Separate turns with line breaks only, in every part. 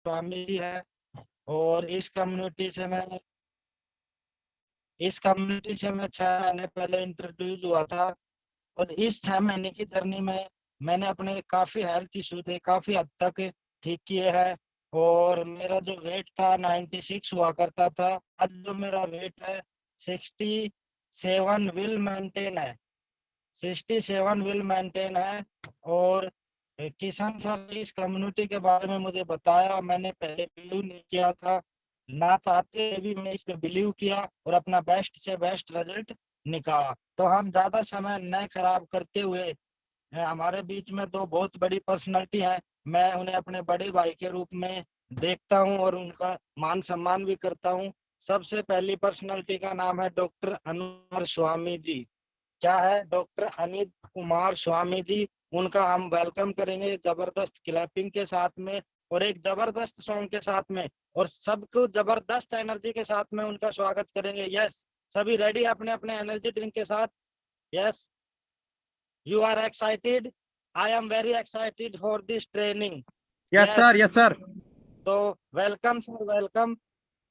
स्वामी जी है। और इस कम्युनिटी से मैं 6 महीने पहले इंट्रोड्यूस हुआ था। और इस 6 महीने की जर्नी में मैंने अपने काफी हेल्थ इशू थे, काफी हद तक ठीक किए हैं। और मेरा जो वेट था 96 हुआ करता था, आज जो मेरा वेट है 67 विल मेंटेन है। 67 विल मेंटेन है। और किशन सर ने इस कम्युनिटी के बारे में मुझे बताया, मैंने पहले बिलीव नहीं किया था, ना चाहते हुए भी मैं इस पे बिलीव किया और अपना बेस्ट से बेस्ट रिजल्ट निकाला। तो हम ज्यादा समय न खराब करते हुए, हमारे बीच में दो बहुत बड़ी पर्सनालिटी है, मैं उन्हें अपने बड़े भाई के रूप में देखता हूं और उनका मान सम्मान भी करता हूं। सबसे पहली पर्सनालिटी का नाम है डॉक्टर अनुर स्वामी जी। क्या है? डॉक्टर अनित कुमार स्वामी जी। उनका हम वेलकम करेंगे जबरदस्त क्लैपिंग के साथ में और एक जबरदस्त सॉन्ग के साथ में, और सबको जबरदस्त एनर्जी के साथ में उनका स्वागत करेंगे। यस, सभी रेडी अपने अपने एनर्जी ड्रिंक के साथ? Yes, you are excited? I am very excited for this training.
Yes
yes,
sir, yes sir.
तो वेलकम सर, वेलकम।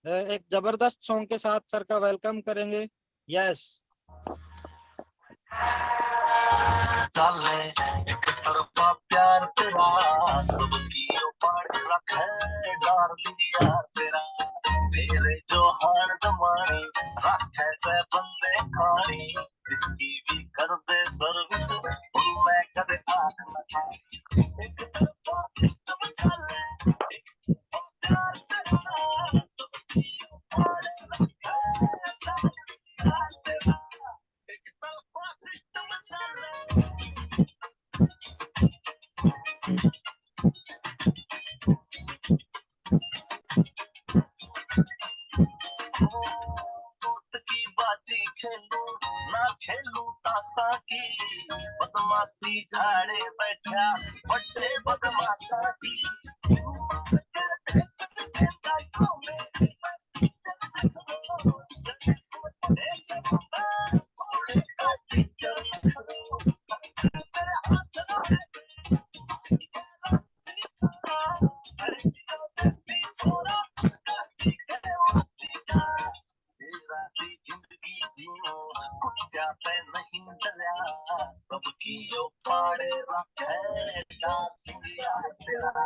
एक जबरदस्त सॉन्ग के साथ सर का वेलकम करेंगे। यस।
डाले एक तरफा प्यार तेरा, सबकी उपाड़ रखे डार दिया तेरा। तेरे जो हार दमानी रखे से बंदे खानी, जिसकी भी कर दे सर्विस उनमें करे आंख लगा। एक तरफा सिस्टम डाले, एक तरफा प्यार तेरा, सबकी उपाड़ रखे डार दिया तेरा। एक तरफा सिस्टम डाले। दोस्त की बाजी खेलू ना खेलू तासा की, बदमाशी झाड़े बैठा बड़े बदमाशा की। जिंदगी जियो कुछ जाते नहीं डरा, सबकी यो पाड़े रखे डाल दिया तेरा।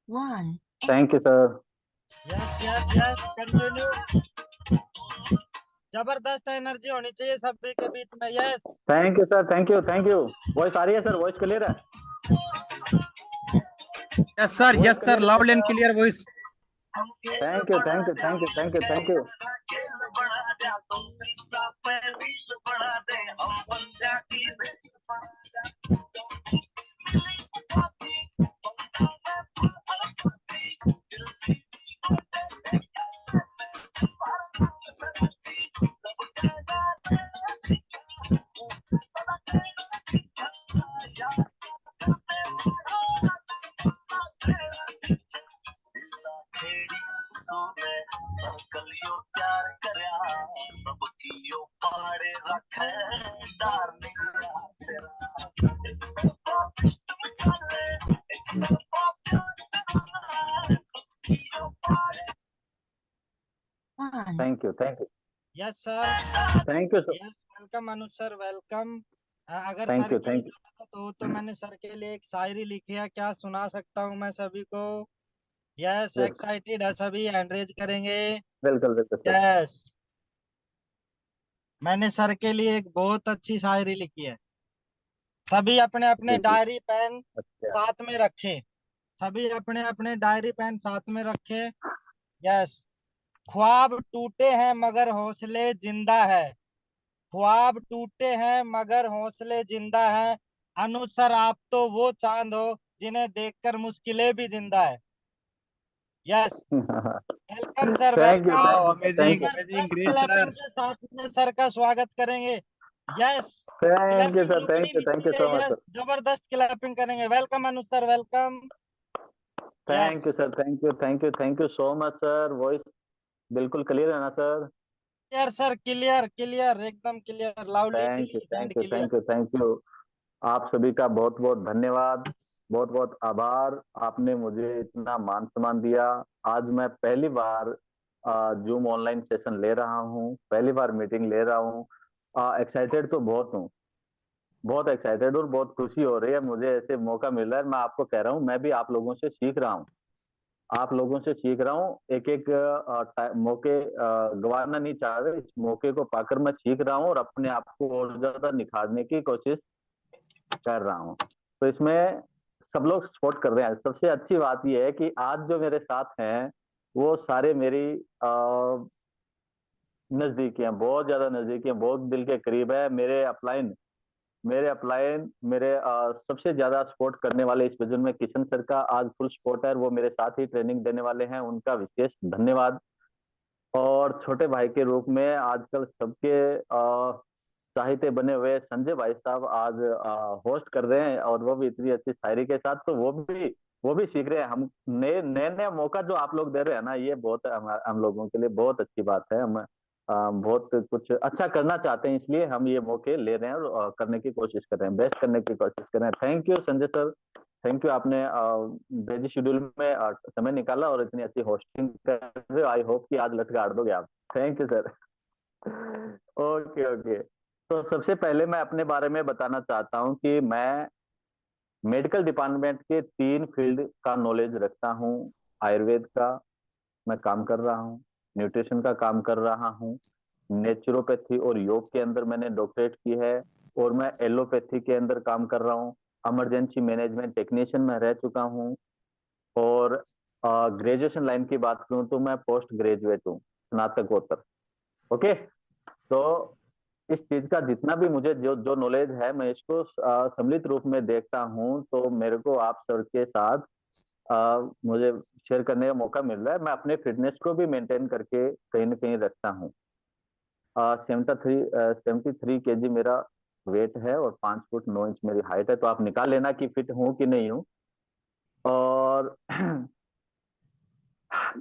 One.
Thank you sir.
Yes yes yes, continue. जबरदस्त एनर्जी होनी चाहिए सभी के बीच में। Yes.
Thank you sir, thank you, thank you. Voice आ रही है सर? वॉइस क्लियर है?
Yes sir,
voice
yes sir,
clear है
loud
sir?
And clear voice.
Thank you, thank you, thank you, thank you, thank you.
कलियो प्यार करया, सबकी यो पाड़े रखे डार्लिंग तेरा।
One.
Thank you, thank you,
yes sir.
Thank you sir.
Yes, welcome Anuj sir, welcome. अगर
थैंक
सर
यू,
की
थैंक यू।
इजाजत हो तो मैंने सर के लिए एक शायरी लिखी है, क्या सुना सकता हूँ मैं सभी को? यस,
यस,
एक्साइटेड है सभी? हैंड रेज करेंगे?
बिल्कुल बिल्कुल सर।
यस, मैंने सर के लिए एक बहुत अच्छी शायरी लिखी है। सभी अपने अपने
जी जी।
डायरी पेन
अच्छा।
साथ में रखें। सभी अपने अपने डायरी पेन साथ में रखें। यस। ख्वाब टूटे हैं मगर हौसले जिंदा है। ख्वाब टूटे हैं मगर हौसले जिंदा है। अनुज सर, आप तो वो चांद हो जिन्हें देखकर मुश्किलें भी जिंदा है। Yes, welcome sir,
thank you,
welcome.
Wow,
thank you, thank
amazing
you,
amazing,
जबरदस्त
ग्रेट
क्लैपिंग
सर।
के साथ में सर का स्वागत करेंगे। Yes,
thank you
clapping
sir,
रुकनी नहीं
थैंक यू
चाहिए।
So much sir.
यस, जबरदस्त क्लैपिंग करेंगे। Welcome Anuj sir, welcome. Yes,
thank you sir, thank you, thank you, thank you so much sir. Voice बिल्कुल क्लियर है ना sir?
Clear sir, clear clear, एकदम clear, loudly
thank you,
clear and
thank you,
clear.
Thank you, thank you. आप सभी का बहुत बहुत धन्यवाद, बहुत बहुत आभार। आपने मुझे इतना मान सम्मान दिया। आज मैं पहली बार जूम ऑनलाइन सेशन ले रहा हूँ, पहली बार मीटिंग ले रहा हूँ। एक्साइटेड तो बहुत हूँ, बहुत एक्साइटेड, और बहुत खुशी हो रही है मुझे ऐसे मौका मिल रहा है। मैं आपको कह रहा हूँ, मैं भी आप लोगों से सीख रहा हूँ, आप लोगों से सीख रहा हूँ। एक एक मौके गंवाना नहीं चाह रहे, इस मौके को पाकर मैं सीख रहा हूँ और अपने आप को और ज्यादा निखारने की कोशिश कर रहा हूँ। तो इसमें सब लोग सपोर्ट कर रहे हैं। सबसे अच्छी बात यह है कि आज जो मेरे साथ हैं वो सारे मेरी नजदीकी हैं, बहुत ज्यादा नजदीकी हैं, बहुत दिल के करीब है। मेरे सबसे ज्यादा सपोर्ट करने वाले इस विजन में किशन सर का आज फुल सपोर्ट है, वो मेरे साथ ही ट्रेनिंग देने वाले हैं, उनका विशेष धन्यवाद। और छोटे भाई के रूप में आजकल सबके साहित्य बने हुए संजय भाई साहब आज होस्ट कर रहे हैं, और वो भी इतनी अच्छी शायरी के साथ। तो वो भी सीख रहे हैं। हम नए नए नए मौका जो आप लोग दे रहे हैं ना, ये बहुत हम लोगों के लिए बहुत अच्छी बात है। हम बहुत कुछ अच्छा करना चाहते हैं, इसलिए हम ये मौके ले रहे हैं और करने की कोशिश कर रहे हैं, बेस्ट करने की कोशिश कर रहे हैं। Thank you Sanjay sir, thank you. आपने बिजी शेड्यूल में समय निकाला और इतनी अच्छी होस्टिंग कर रहे हो। आई होप कि आज लठ गाड़ दोगे आप। Thank you sir. Okay okay. तो सबसे पहले मैं अपने बारे में बताना चाहता हूँ कि मैं मेडिकल डिपार्टमेंट के 3 फील्ड का नॉलेज रखता हूँ। आयुर्वेद का मैं काम कर रहा हूँ, न्यूट्रिशन का काम कर रहा हूँ, नेचुरोपैथी और योग के अंदर मैंने डॉक्टरेट की है, और मैं एलोपैथी के अंदर काम कर रहा हूँ। इमरजेंसी मैनेजमेंट टेक्नीशियन में रह चुका हूँ। और ग्रेजुएशन लाइन की बात करूँ तो मैं पोस्ट ग्रेजुएट हूँ, स्नातकोत्तर। ओके। तो इस चीज का जितना भी मुझे जो जो नॉलेज है, मैं इसको सम्मिलित रूप में देखता हूँ। तो मेरे को आप सर के साथ मुझे शेयर करने का मौका मिल रहा है। मैं अपने फिटनेस को भी मेंटेन करके कहीं ना कहीं रखता हूँ। 73 kg मेरा वेट है और 5 फुट 9 इंच मेरी हाइट है। तो आप निकाल लेना कि फिट हूँ कि नहीं हूँ। और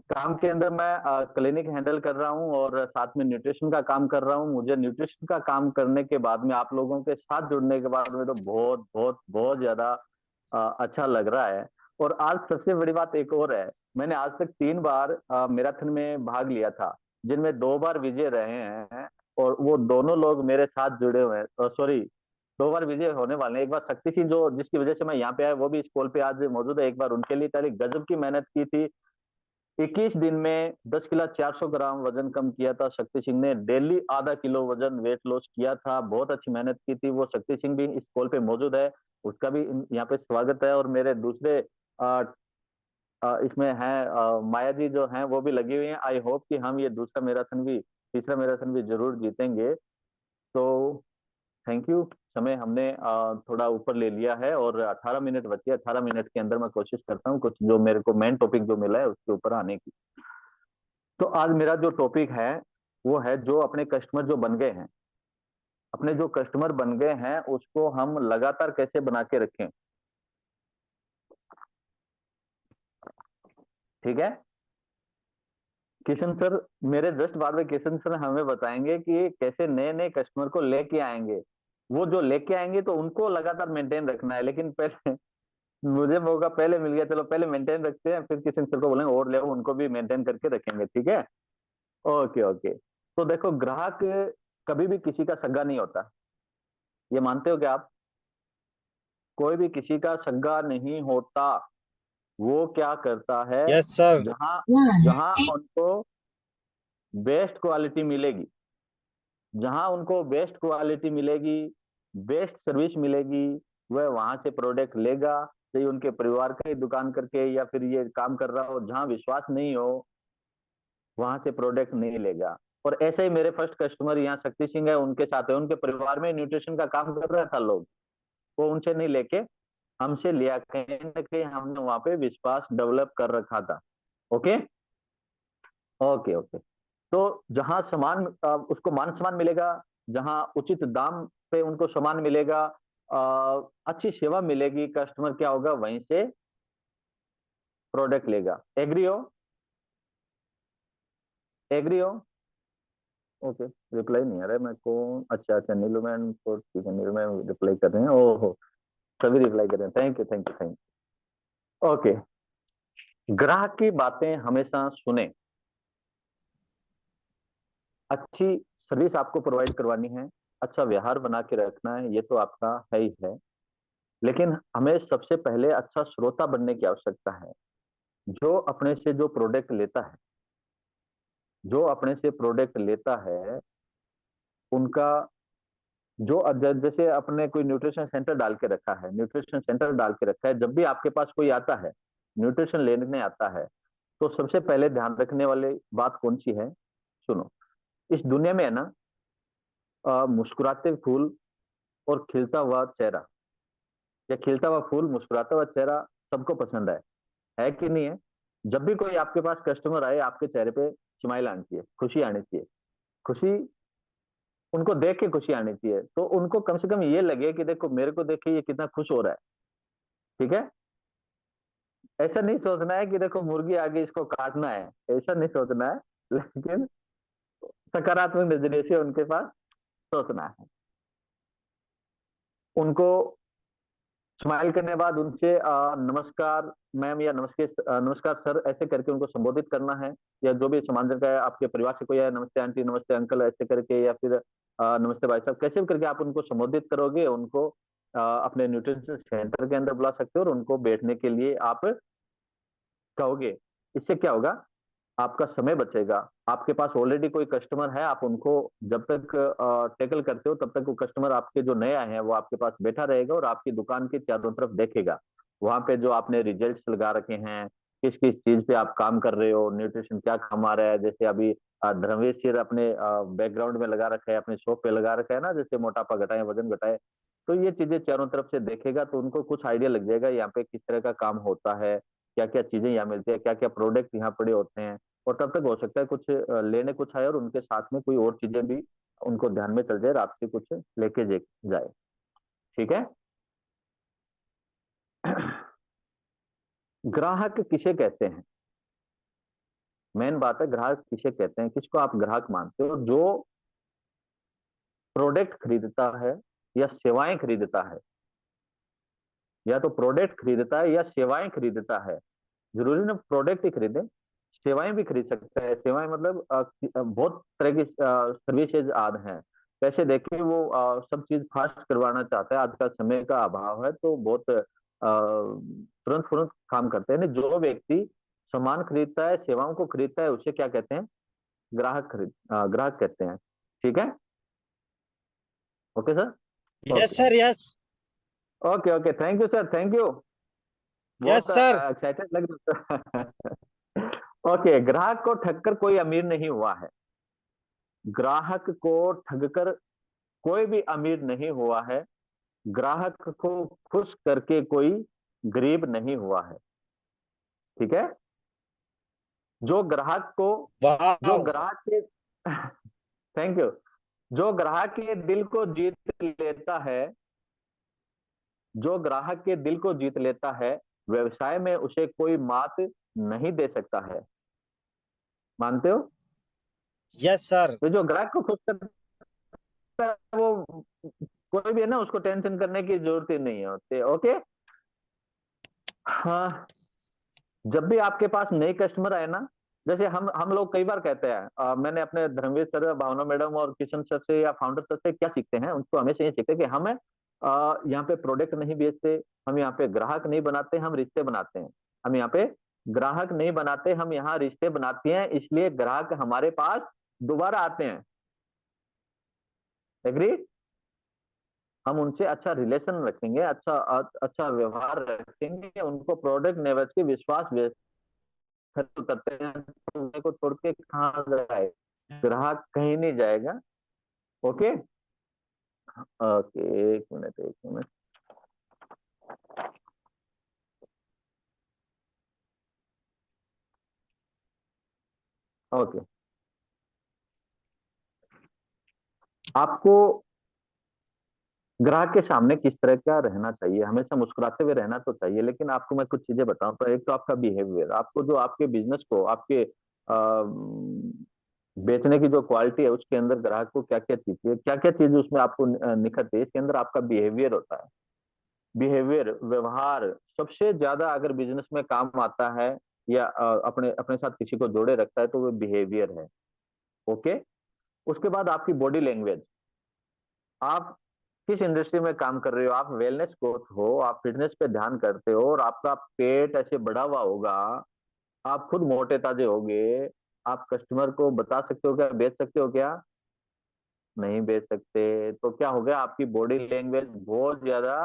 काम के अंदर मैं क्लिनिक हैंडल कर रहा हूँ और साथ में न्यूट्रिशन का काम कर रहा हूँ। मुझे न्यूट्रिशन का काम करने के बाद में, आप लोगों के साथ जुड़ने के बाद में, तो बहुत बहुत बहुत ज्यादा अच्छा लग रहा है। और आज सबसे बड़ी बात एक और है, मैंने आज तक 3 बार मैराथन में भाग लिया था, जिनमें 2 बार विजय रहे हैं, और वो दोनों लोग मेरे साथ जुड़े हुए हैं। सॉरी, 2 बार विजय होने वाले हैं। एक बार शक्ति सिंह, जो जिसकी वजह से मैं यहाँ पे आया, वो भी इस कॉल पे आज मौजूद है। एक बार उनके लिए पहले गजब की मेहनत की थी। 21 दिन में 10 किलो 400 ग्राम वजन कम किया था शक्ति सिंह ने। डेली आधा किलो वजन वेट लॉस किया था, बहुत अच्छी मेहनत की थी। वो शक्ति सिंह भी इस कॉल पे मौजूद है, उसका भी यहाँ पे स्वागत है। और मेरे दूसरे इसमें हैं माया जी जो हैं, वो भी लगी हुई हैं। आई होप कि हम ये तीसरा मैराथन भी जरूर जीतेंगे। तो थैंक यू। समय हमने थोड़ा ऊपर ले लिया है और 18 मिनट बचे। 18 मिनट के अंदर मैं कोशिश करता हूँ कुछ जो मेरे को मेन टॉपिक जो मिला है उसके ऊपर आने की। तो आज मेरा जो टॉपिक है वो है, जो अपने कस्टमर जो बन गए हैं, अपने जो कस्टमर बन गए हैं उसको हम लगातार कैसे बना के रखें। ठीक है। किशन सर मेरे जस्ट बाद में, किशन सर हमें बताएंगे कि कैसे नए नए कस्टमर को लेके आएंगे। वो जो लेके आएंगे तो उनको लगातार मेंटेन रखना है, लेकिन पहले मुझे मौका पहले मिल गया, चलो पहले मेंटेन रखते हैं, फिर किशन सर को बोलेंगे और ले उनको भी मेंटेन करके रखेंगे। ठीक है। Okay okay. तो देखो, ग्राहक कभी भी किसी का सगा नहीं होता, ये मानते हो क्या आप? कोई भी किसी का सगा नहीं होता। वो क्या करता है,
यस सर।
जहां
1,
जहां उनको बेस्ट क्वालिटी मिलेगी, जहां उनको बेस्ट क्वालिटी मिलेगी, बेस्ट सर्विस मिलेगी, वह वहां से प्रोडक्ट लेगा। चाहे उनके परिवार का ही दुकान करके या फिर ये काम कर रहा हो, जहां विश्वास नहीं हो वहां से प्रोडक्ट नहीं लेगा। और ऐसे ही मेरे फर्स्ट कस्टमर यहाँ शक्ति सिंह है, उनके साथ है, उनके परिवार में न्यूट्रिशन का काम कर रहा था लोग, वो उनसे नहीं लेके हमसे लिया। कहीं ना कहीं हमने वहां पे विश्वास डेवलप कर रखा था। Okay okay okay. तो जहां सामान उसको मान सम्मान मिलेगा, जहां उचित दाम पे उनको सामान मिलेगा, अच्छी सेवा मिलेगी, कस्टमर क्या होगा, वहीं से प्रोडक्ट लेगा। एग्री हो? एग्री हो? ओके, रिप्लाई नहीं आ रहा है। मैं कौन? अच्छा अच्छा, नीलू मैम को, ठीक है, नीलू मैम रिप्लाई कर रहे हैं। ओहो, सभी रिप्लाई कर रहे हैं। Thank you thank you thank you. Okay, ग्राहक की बातें हमेशा सुने। अच्छी सर्विस आपको प्रोवाइड करवानी है, अच्छा व्यवहार बना के रखना है, ये तो आपका है ही है। लेकिन हमें सबसे पहले अच्छा श्रोता बनने की आवश्यकता है। जो अपने से जो प्रोडक्ट लेता है, जो अपने से प्रोडक्ट लेता है, उनका जो जैसे अपने कोई न्यूट्रिशन सेंटर डाल के रखा है, न्यूट्रिशन सेंटर डाल के रखा है, जब भी आपके पास कोई आता है, न्यूट्रिशन लेने आता है, तो सबसे पहले ध्यान रखने वाली बात कौन सी है? सुनो, इस दुनिया में है ना, मुस्कुराते फूल और खिलता हुआ चेहरा, या खिलता हुआ फूल, मुस्कुराता हुआ चेहरा सबको पसंद है कि नहीं है? जब भी कोई आपके पास कस्टमर आए, आपके चेहरे पे स्माइल आनी चाहिए, खुशी आनी चाहिए। खुशी, उनको देख के खुशी आनी चाहिए, तो उनको कम से कम ये लगे कि देखो मेरे को देख के ये कितना खुश हो रहा है। ठीक है? ऐसा नहीं सोचना है कि देखो मुर्गी आ गई इसको काटना है, ऐसा नहीं सोचना है, लेकिन सकारात्मक नजरिए से उनके पास सोचना है। उनको स्माइल करने के बाद उनसे नमस्कार मैम या नमस्कार सर ऐसे करके उनको संबोधित करना है। या जो भी समांतर का है, आपके परिवार से कोई है, नमस्ते आंटी, नमस्ते अंकल, ऐसे करके, या फिर नमस्ते भाई साहब, कैसे भी करके आप उनको संबोधित करोगे। उनको अपने न्यूट्रिशन सेंटर के अंदर बुला सकते हो और उनको बैठने के लिए आप कहोगे। इससे क्या होगा? आपका समय बचेगा। आपके पास ऑलरेडी कोई कस्टमर है, आप उनको जब तक टैकल करते हो, तब तक वो कस्टमर आपके जो नए आए हैं वो आपके पास बैठा रहेगा और आपकी दुकान के चारों तरफ देखेगा। वहां पे जो आपने रिजल्ट्स लगा रखे हैं, किस किस चीज पे आप काम कर रहे हो, न्यूट्रिशन क्या काम आ रहा है। जैसे अभी धर्मेश सर अपने बैकग्राउंड में लगा रखा है, अपने शॉप पे लगा रखा है ना, जैसे मोटापा घटाए, वजन घटाए, तो ये चीजें चारों तरफ से देखेगा तो उनको कुछ आइडिया लग जाएगा यहाँ पे किस तरह का काम होता है, क्या क्या चीजें यहाँ मिलती है, क्या क्या प्रोडक्ट यहाँ पड़े होते हैं। और तब तक हो सकता है कुछ लेने कुछ आए और उनके साथ में कोई और चीजें भी उनको ध्यान में चल जाए और आपसे कुछ लेके जाए। ठीक है? ग्राहक किसे कहते हैं? मेन बात है, ग्राहक किसे कहते हैं, किसको आप ग्राहक मानते हो? जो प्रोडक्ट खरीदता है या सेवाएं खरीदता है, या तो प्रोडक्ट खरीदता है या सेवाएं खरीदता है। जरूरी ना प्रोडक्ट ही खरीदे, सेवाएं भी खरीद सकता है। सेवाएं मतलब बहुत तरह की सर्विसेज आज हैं। पैसे देके वो सब चीज फास्ट करवाना चाहता है, आज का समय का अभाव है, तो बहुत तुरंत तुरंत काम करते हैं। जो व्यक्ति सामान खरीदता है, सेवाओं को खरीदता है, उसे क्या कहते हैं? ग्राहक कहते हैं। ठीक है? Okay sir?
Yes
okay
sir, yes.
Okay okay, thank you sir, thank you. बहुत
यस सर।
एक्साइटेड लग रहा है। ओके, ग्राहक को ठगकर कोई अमीर नहीं हुआ है। ग्राहक को ठगकर कोई भी अमीर नहीं हुआ है। ग्राहक को खुश करके कोई गरीब नहीं हुआ है। ठीक है? जो ग्राहक को, जो
वाह।
ग्राहक के थैंक यू, जो ग्राहक के दिल को जीत लेता है, जो ग्राहक के दिल को जीत लेता है, व्यवसाय में उसे कोई मात नहीं दे सकता है। मानते हो?
Yes sir.
तो जो ग्राहक को खुश करता है, वो कोई भी है ना, उसको टेंशन करने की जरूरत ही नहीं होती। ओके? हाँ, जब भी आपके पास नए कस्टमर आए ना, जैसे हम लोग कई बार कहते हैं, मैंने अपने धर्मवीर सर, भावना मैडम और किशन सर से या फाउंडर सर से क्या सीखते हैं, उनको हमेशा ये सीखते हैं कि हमें यहाँ पे प्रोडक्ट नहीं बेचते, हम यहाँ पे ग्राहक नहीं बनाते, हम रिश्ते बनाते हैं। हम यहाँ पे ग्राहक नहीं बनाते, हम यहाँ रिश्ते बनाते हैं, इसलिए ग्राहक हमारे पास दोबारा आते हैं। एग्री? हम उनसे अच्छा रिलेशन रखेंगे, अच्छा व्यवहार रखेंगे, उनको प्रोडक्ट नहीं बेच के विश्वास खर्च करते हैं, तो मेरे को छोड़ के कहाँ जाए? ग्राहक कहीं नहीं जाएगा। ओके ओके, एक मिनट एक मिनट। ओके, आपको ग्राहक के सामने किस तरह का रहना चाहिए? हमेशा मुस्कुराते हुए रहना तो चाहिए, लेकिन आपको मैं कुछ चीजें बताऊं तो एक तो आपका बिहेवियर, आपको जो आपके बिजनेस को, आपके बेचने की जो क्वालिटी है उसके अंदर ग्राहक को क्या क्या चीज उसमें आपको निखरती है, इसके अंदर आपका बिहेवियर होता है। बिहेवियर, व्यवहार सबसे ज्यादा अगर बिजनेस में काम आता है या अपने अपने साथ किसी को जोड़े रखता है तो वो बिहेवियर है। ओके। उसके बाद आपकी बॉडी लैंग्वेज। आप किस इंडस्ट्री में काम कर रहे हो, आप वेलनेस कोच हो, आप फिटनेस पे ध्यान करते हो और आपका पेट ऐसे बढ़ा हुआ होगा, आप खुद मोटे ताजे होगे, आप कस्टमर को बता सकते हो क्या, बेच सकते हो क्या? नहीं बेच सकते। तो क्या हो गया, आपकी बॉडी लैंग्वेज बहुत ज्यादा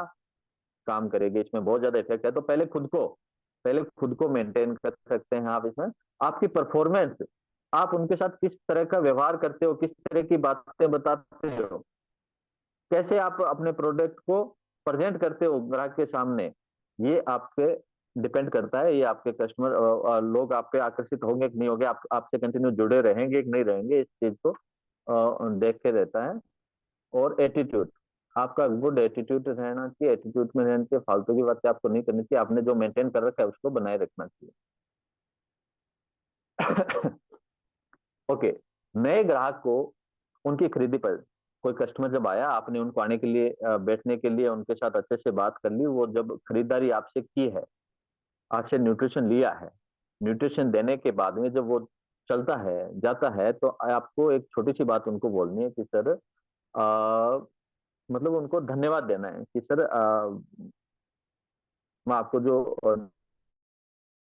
काम करेगी, इसमें बहुत ज्यादा इफेक्ट है। तो पहले खुद को मेंटेन कर सकते हैं आप इसमें। आपकी परफॉर्मेंस, आप उनके साथ किस तरह का व्यवहार करते हो, किस तरह की बातें बताते हो, कैसे आप अपने प्रोडक्ट को प्रेजेंट करते हो ग्राहक के सामने, ये आप पे डिपेंड करता है। ये आपके कस्टमर लोग आप पे आकर्षित होंगे कि नहीं होंगे, आप आपसे कंटिन्यू जुड़े रहेंगे कि नहीं रहेंगे, इस चीज को देख के रहता है। और एटीट्यूड, आपका गुड एटीट्यूड रहना चाहिए। एटीट्यूड में रहना चाहिए, फालतू की बातें आपको नहीं करनी चाहिए, आपने जो मेंटेन कर रखा है उसको बनाए रखना चाहिए। ओके। नए ग्राहक को उनकी खरीदी पर, कोई कस्टमर जब आया, आपने उनको आने के लिए बैठने के लिए उनके साथ अच्छे से बात कर ली, वो जब खरीदारी आपसे की है, आपसे न्यूट्रिशन लिया है, न्यूट्रिशन देने के बाद में जब वो चलता है जाता है तो आपको एक छोटी सी बात उनको बोलनी है कि सर मतलब उनको धन्यवाद देना है कि सर मैं आपको जो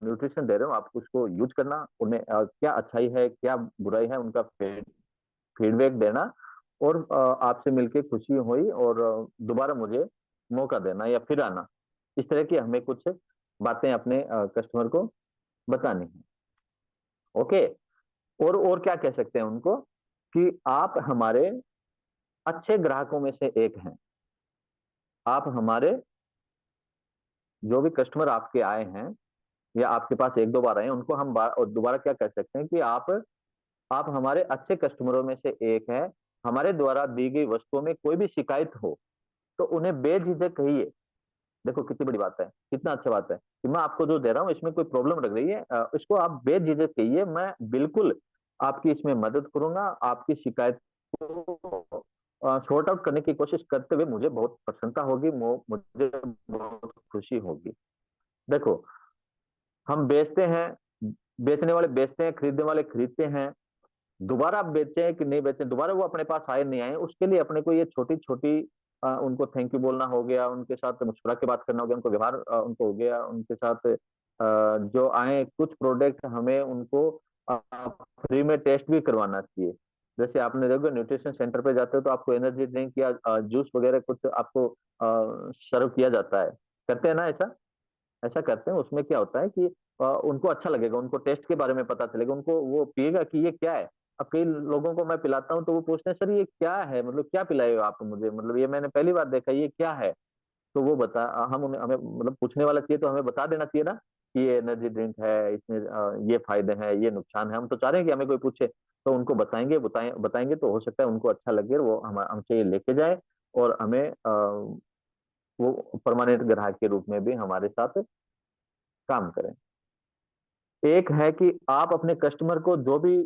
न्यूट्रिशन दे रहा हूँ आप उसको यूज करना, उन्हें क्या अच्छाई है क्या बुराई है उनका फीडबैक देना, और आपसे मिलके खुशी हुई और दोबारा मुझे मौका देना या फिर आना। इस तरह की हमें कुछ बातें अपने कस्टमर को बतानी है। ओके। और क्या कह सकते हैं उनको कि आप हमारे अच्छे ग्राहकों में से एक हैं। आप हमारे जो भी कस्टमर आपके आए हैं या आपके पास एक दो बार आए हैं, उनको हम दोबारा क्या कर सकते हैं कि आप हमारे अच्छे कस्टमरों में से एक है। हमारे द्वारा दी गई वस्तुओं में कोई भी शिकायत हो तो उन्हें बेझिझक कहिए। देखो कितनी बड़ी बात है, कितना अच्छा बात है कि मैं आपको जो दे रहा हूँ इसमें कोई प्रॉब्लम लग रही है, इसको आप बेझिझक कहिए, मैं बिल्कुल आपकी इसमें मदद करूंगा। आपकी शिकायत को सॉर्ट आउट करने की कोशिश करते हुए मुझे बहुत प्रसन्नता होगी, मुझे बहुत खुशी होगी। देखो, हम बेचते हैं, बेचने वाले बेचते हैं, खरीदने वाले खरीदते हैं। दोबारा आप बेचें कि नहीं बेचें, दोबारा वो अपने पास आए नहीं आए, उसके लिए अपने को ये छोटी छोटी उनको थैंक यू बोलना हो गया, उनके साथ मुस्कुरा के बात करना हो गया, उनको व्यवहार उनको हो गया, उनके साथ जो आए कुछ प्रोडक्ट हमें उनको फ्री में टेस्ट भी करवाना चाहिए। जैसे आपने देखो न्यूट्रिशन सेंटर पे जाते हो तो आपको एनर्जी ड्रिंक या जूस वगैरह कुछ आपको सर्व किया जाता है, करते हैं ना ऐसा? ऐसा करते हैं, उसमें क्या होता है कि उनको अच्छा लगेगा, उनको टेस्ट के बारे में पता चलेगा, उनको वो पिएगा कि ये क्या है। अब कई लोगों को मैं पिलाता हूँ तो वो पूछते हैं सर ये क्या है, मतलब क्या पिलाए हो आप मुझे, मतलब ये मैंने पहली बार देखा, ये क्या है? तो वो बता, हम उन्हें हमें मतलब पूछने वाला चाहिए तो हमें बता देना चाहिए ना कि ये एनर्जी ड्रिंक है, इसमें ये फायदे हैं, ये नुकसान है। हम तो चाह रहे हैं कि हमें कोई पूछे तो उनको बताएंगे तो हो सकता है उनको अच्छा लगे और वो हमसे ये लेके जाए और हमें वो परमानेंट ग्राहक के रूप में भी हमारे साथ काम करें। एक है कि आप अपने कस्टमर को जो भी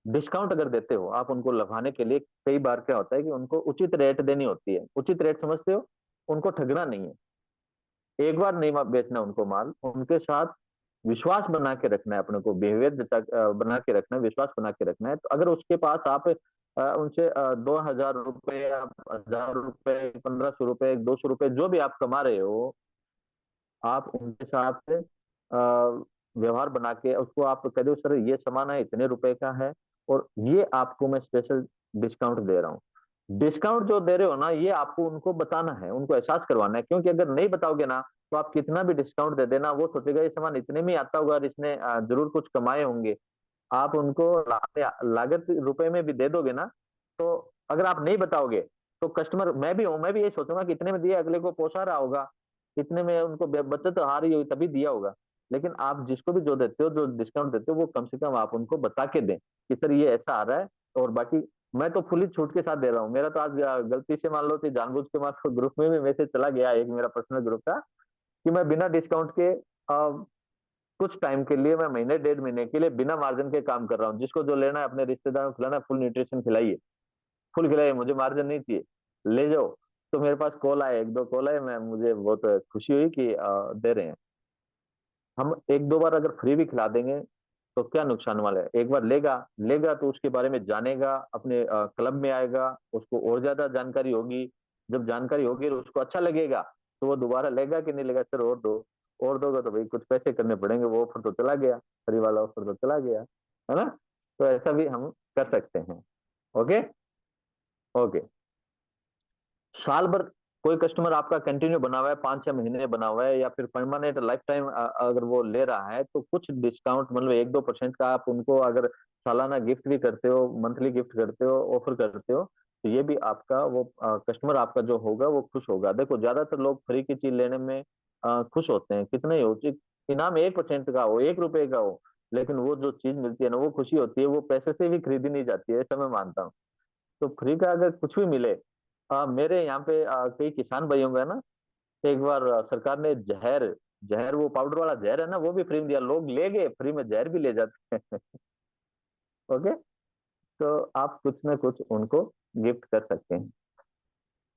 डिस्काउंट अगर देते हो, आप उनको लभाने के लिए कई बार क्या होता है कि उनको उचित रेट देनी होती है। उचित रेट समझते हो, उनको ठगना नहीं है, एक बार नहीं बेचना उनको माल, उनके साथ विश्वास बना के रखना है, अपने को बिहेवियर बना के रखना है, विश्वास बना के रखना है। तो अगर उसके पास आप उनसे 2,000 रुपए या 1,000 रुपए, 1,500 रुपए, 200 रुपए जो भी आप कमा रहे हो, आप उनके साथ व्यवहार बना के उसको आप कह दो सर ये सामान है इतने रुपए का है और ये आपको मैं स्पेशल डिस्काउंट दे रहा हूँ। डिस्काउंट जो दे रहे हो ना, ये आपको उनको बताना है, उनको एहसास करवाना है, क्योंकि अगर नहीं बताओगे ना तो आप कितना भी डिस्काउंट दे देना, वो सोचेगा ये सामान इतने में आता होगा और इसने जरूर कुछ कमाए होंगे। आप उनको लागत रुपए में भी दे दोगे ना, तो अगर आप नहीं बताओगे तो कस्टमर, मैं भी हूं, मैं भी ये सोचूंगा कि इतने में दिया, अगले को पोसा रहा होगा, इतने में उनको बचत आ रही होगी तभी दिया होगा। लेकिन आप जिसको भी जो देते हो, जो डिस्काउंट देते हो, वो कम से कम आप उनको बता के दें कि सर ये ऐसा आ रहा है। और बाकी मैं तो फुली छूट के साथ दे रहा हूँ। मेरा तो आज गलती से मान लो कि जानबूझ के मान लो ग्रुप में भी मैसेज चला गया, एक मेरा पर्सनल ग्रुप था कि मैं बिना डिस्काउंट के कुछ टाइम के लिए, मैं महीने 1.5 महीने के लिए बिना मार्जिन के काम कर रहा हूँ। जिसको जो लेना है अपने रिश्तेदारों को खिलाना है, फुल न्यूट्रिशन खिलाइए, फुल खिलाइए, मुझे मार्जिन नहीं चाहिए, ले जाओ। तो मेरे पास कॉल आए, 1-2 कॉल आए, मैं मुझे बहुत खुशी हुई कि दे रहे हैं। हम 1-2 बार अगर फ्री भी खिला देंगे तो क्या नुकसान वाला है। एक बार लेगा लेगा तो उसके बारे में जानेगा, अपने क्लब में आएगा, उसको और ज्यादा जानकारी होगी। जब जानकारी होगी और उसको अच्छा लगेगा तो वो दोबारा लेगा कि नहीं लेगा, सर और दो, और दोगे तो भाई कुछ पैसे करने पड़ेंगे, वो ऑफर तो चला गया, फ्री वाला ऑफर तो चला गया, है ना। तो ऐसा भी हम कर सकते हैं। ओके। ओके। साल भर कोई कस्टमर आपका कंटिन्यू बना हुआ है, 5-6 महीने बना हुआ है, या फिर परमानेंट लाइफ टाइम अगर वो ले रहा है, तो कुछ डिस्काउंट मतलब 1-2% का आप उनको अगर सालाना गिफ्ट भी करते हो, मंथली गिफ्ट करते हो, ऑफर करते हो, तो ये भी आपका वो कस्टमर आपका जो होगा वो खुश होगा। देखो ज्यादातर लोग फ्री की चीज लेने में खुश होते हैं, कितने ही हो, इनाम 1% का हो, 1 रुपए का हो, लेकिन वो जो चीज मिलती है ना, वो खुशी होती है, वो पैसे से भी खरीदी नहीं जाती है, ऐसा मैं मानता हूँ। तो फ्री का अगर कुछ भी मिले, मेरे यहाँ पे कई किसान भाइयों का है ना, एक बार सरकार ने जहर, जहर वो पाउडर वाला जहर है ना, वो भी फ्री में दिया, लोग ले गए, फ्री में जहर भी ले जाते हैं। ओके। तो आप कुछ ना कुछ उनको गिफ्ट कर सकते हैं।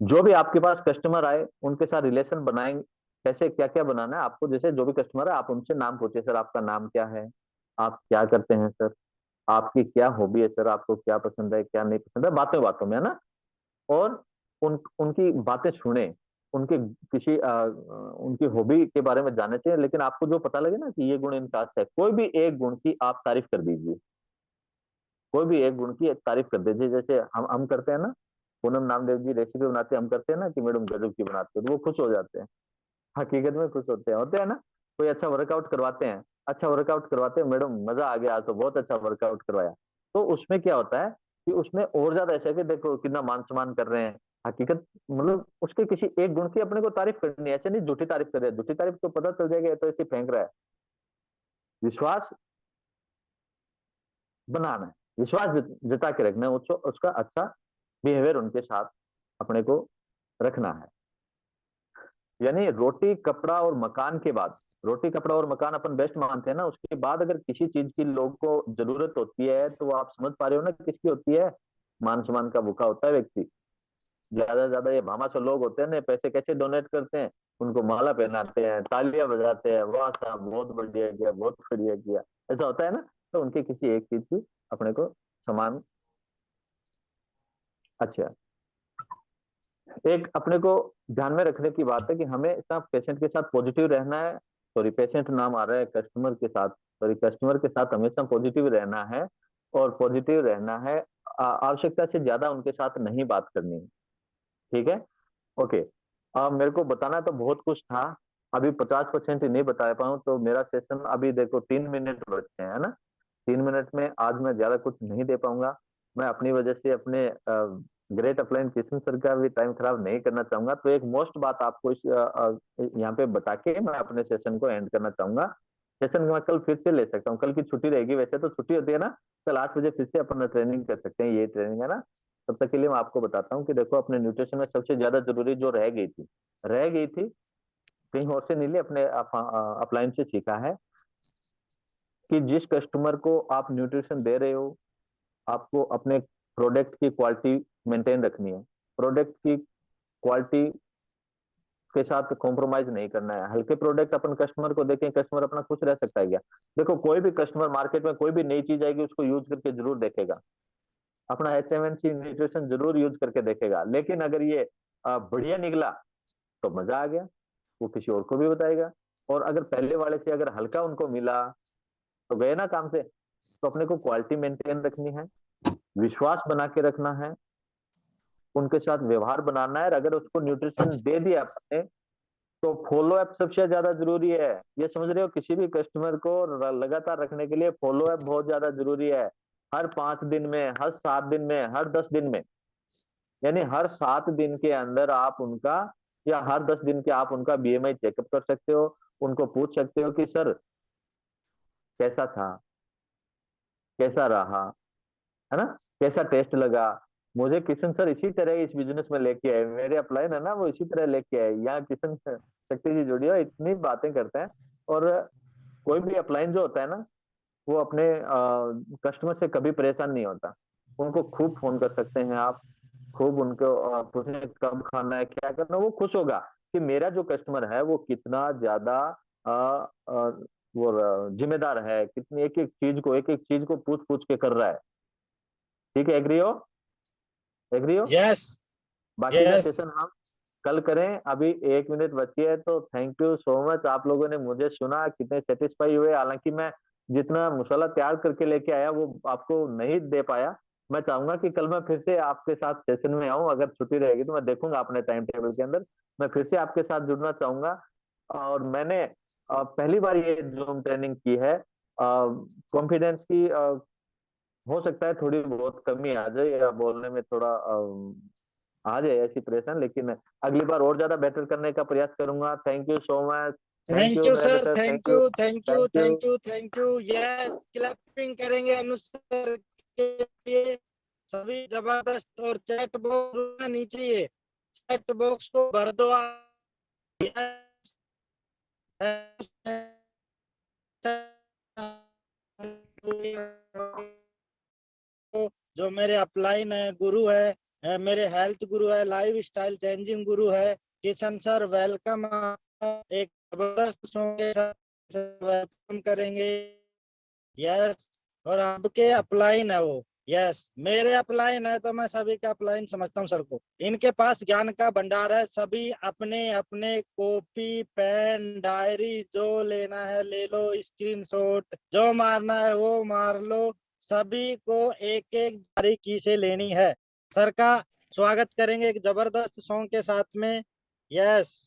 जो भी आपके पास कस्टमर आए उनके साथ रिलेशन बनाएंगे, कैसे क्या क्या बनाना है आपको। जैसे जो भी कस्टमर है आप उनसे नाम पूछिए, सर आपका नाम क्या है, आप क्या करते हैं सर, आपकी क्या हॉबी है सर, आपको क्या पसंद है क्या नहीं पसंद है, बातों बातों में, है ना। और उनकी बातें सुने, उनके किसी उनकी हॉबी के बारे में जानना चाहिए। लेकिन आपको जो पता लगे ना कि ये गुण इनका अच्छा है, कोई भी एक गुण की आप तारीफ कर दीजिए, कोई भी एक गुण की एक तारीफ कर दीजिए। जैसे हम करते हैं ना, पूनम नामदेव जी रेसिपी बनाते हैं, हम करते हैं ना कि मैडम गजब की बनाते हैं, तो वो खुश हो जाते हैं, हकीकत में खुश होते हैं ना। कोई अच्छा वर्कआउट करवाते हैं, अच्छा वर्कआउट करवाते हैं, मैडम मजा आ गया, आज तो बहुत अच्छा वर्कआउट करवाया। तो उसमें क्या होता है कि उसमें और ज्यादा ऐसा है कि देखो कितना मान सम्मान कर रहे हैं, हकीकत मतलब उसके किसी एक गुण की अपने को तारीफ करनी है, ऐसे नहीं झूठी तारीफ कर रहे हैं, झूठी तारीफ तो पता चल जाएगा ये तो ऐसे फेंक रहा है। विश्वास बनाना है, विश्वास जता के रखना है, उसका अच्छा बिहेवियर उनके साथ अपने को रखना है। यानी रोटी कपड़ा और मकान के बाद, रोटी कपड़ा और मकान अपन बेस्ट मानते हैं ना, उसके बाद अगर किसी चीज की लोग को जरूरत होती है तो वो आप समझ पा रहे हो ना किसकी होती है। मान सम्मान का भूखा होता है व्यक्ति। ज्यादा से ज्यादा ये भामाशाह लोग होते हैं ना, पैसे कैसे डोनेट करते हैं, उनको माला पहनाते हैं, तालियां बजाते हैं, वाह साहब बहुत बढ़िया किया, बहुत बढ़िया किया, ऐसा होता है ना। तो उनके किसी एक चीज की अपने को सम्मान। अच्छा, एक अपने को ध्यान में रखने की बात है कि हमें पेशेंट के साथ पॉजिटिव रहना है। सॉरी, पेशेंट नाम आ रहा है, कस्टमर के साथ, सॉरी, कस्टमर के साथ हमेशा पॉजिटिव रहना है, और पॉजिटिव रहना है, आवश्यकता से ज्यादा उनके साथ नहीं बात करनी है। ठीक है। ओके। मेरे को बताना तो बहुत कुछ था, अभी 50% ही नहीं बता पाऊँ, तो मेरा सेशन अभी देखो 3 मिनट बचते हैं, है ना। 3 मिनट में आज मैं ज्यादा कुछ नहीं दे पाऊंगा। मैं अपनी वजह से अपने ग्रेट अपलाइन किशन सर का भी टाइम खराब नहीं करना चाहूंगा। तो एक मोस्ट बात आपको यहाँ पे बता के मैं अपने सेशन को एंड करना चाहूंगा। सेशन मैं कल फिर से ले सकता हूँ, कल की छुट्टी रहेगी, वैसे तो छुट्टी होती है ना, कल 8 बजे फिर से अपन ट्रेनिंग कर सकते हैं, ये ट्रेनिंग है ना। तब तक के लिए मैं आपको बताता हूँ कि देखो अपने न्यूट्रिशन में सबसे ज्यादा जरूरी जो रह गई थी कहीं और से नहीं ली, अपने अपलाइन से सीखा है कि जिस कस्टमर को आप न्यूट्रिशन दे रहे हो, आपको अपने प्रोडक्ट की क्वालिटी मेंटेन रखनी है। प्रोडक्ट की क्वालिटी के साथ कॉम्प्रोमाइज नहीं करना है। हल्के प्रोडक्ट अपन कस्टमर को देखें, कस्टमर अपना खुश रह सकता है क्या। देखो कोई भी कस्टमर मार्केट में कोई भी नई चीज आएगी उसको यूज करके जरूर देखेगा, अपना HMNC न्यूट्रिशन जरूर यूज करके देखेगा। लेकिन अगर ये बढ़िया निकला तो मजा आ गया, वो किसी और को भी बताएगा। और अगर पहले वाले से अगर हल्का उनको मिला तो गए ना काम से। तो अपने को क्वालिटी मेंटेन रखनी है, विश्वास बना के रखना है, उनके साथ व्यवहार बनाना है। अगर उसको न्यूट्रिशन दे दिया आपने तो फॉलो अप सबसे ज्यादा जरूरी है। ये समझ रहे हो, किसी भी कस्टमर को लगातार रखने के लिए फॉलो अप बहुत ज्यादा जरूरी है। हर 5 दिन में, हर 7 दिन में, हर 10 दिन में, यानी हर 7 दिन के अंदर आप उनका, या हर 10 दिन के आप उनका BMI चेकअप कर सकते हो। उनको पूछ सकते हो कि सर कैसा था, कैसा रहा, है ना, कैसा टेस्ट लगा। मुझे किशन सर इसी तरह इस बिजनेस में लेके आए, मेरे अपलाइन है ना वो इसी तरह लेके आए। यहाँ किशन शक्ति जी जुड़ी हो, इतनी बातें करते हैं। और कोई भी अपलाइन जो होता है ना, वो अपने कस्टमर से कभी परेशान नहीं होता। उनको खूब फोन कर सकते हैं आप, खूब उनको पूछें कब खाना है, क्या करना है, वो खुश होगा कि मेरा जो कस्टमर है वो कितना ज्यादा अ, अ, वो जिम्मेदार है, कितनी एक एक चीज को पूछ पूछ के कर रहा है। ठीक है, एग्री हो?
यस
बाकी का
यस।
सेशन हम कल करें। अभी 1 मिनट बची है, तो थैंक यू सो मच, आप लोगों ने मुझे सुना, कितने सेटिस्फाई हुए। हालांकि मैं जितना मसाला तैयार करके लेके आया वो आपको नहीं दे पाया। मैं चाहूंगा कि कल मैं फिर से आपके साथ सेशन में आऊं, अगर छुट्टी रहेगी तो मैं देखूंगा अपने टाइम टेबल के अंदर, मैं फिर से आपके साथ जुड़ना चाहूंगा। और मैंने पहली बार ये जूम ट्रेनिंग की है। कॉन्फिडेंस की हो सकता है थोड़ी बहुत कमी आ जाए, या बोलने में थोड़ा आ जाए ऐसी परेशान, लेकिन अगली बार और ज्यादा बेटर करने का प्रयास करूंगा। Thank you so much. Thank
thank
you
you
मेरे
sir,
sir, thank
thank
you,
you thank you
thank you.
Thank you thank you. Yes, clapping करेंगे अनुज सर के लिए सभी। जबरदस्त। और चैट बॉक्स नीचे ही है, चैट बॉक्स को भर दो आप। यस। जो मेरे अपलाइन है, गुरु है, मेरे हेल्थ गुरु है, लाइफ स्टाइल चेंजिंग गुरु है, किशन सर वेलकम। एक जबरदस्त सॉन्ग के साथ वेलकम करेंगे। यस। और आपके अपलाइन है वो। यस, मेरे अपलाइन है तो मैं सभी का अपलाइन समझता हूँ सर को। इनके पास ज्ञान का भंडार है। सभी अपने अपने कॉपी पेन डायरी जो लेना है ले लो, स्क्रीनशॉट जो मारना है वो मार लो। सभी को एक एक बारीकी से लेनी है। सर का स्वागत करेंगे एक जबरदस्त सॉन्ग के साथ में। Yes.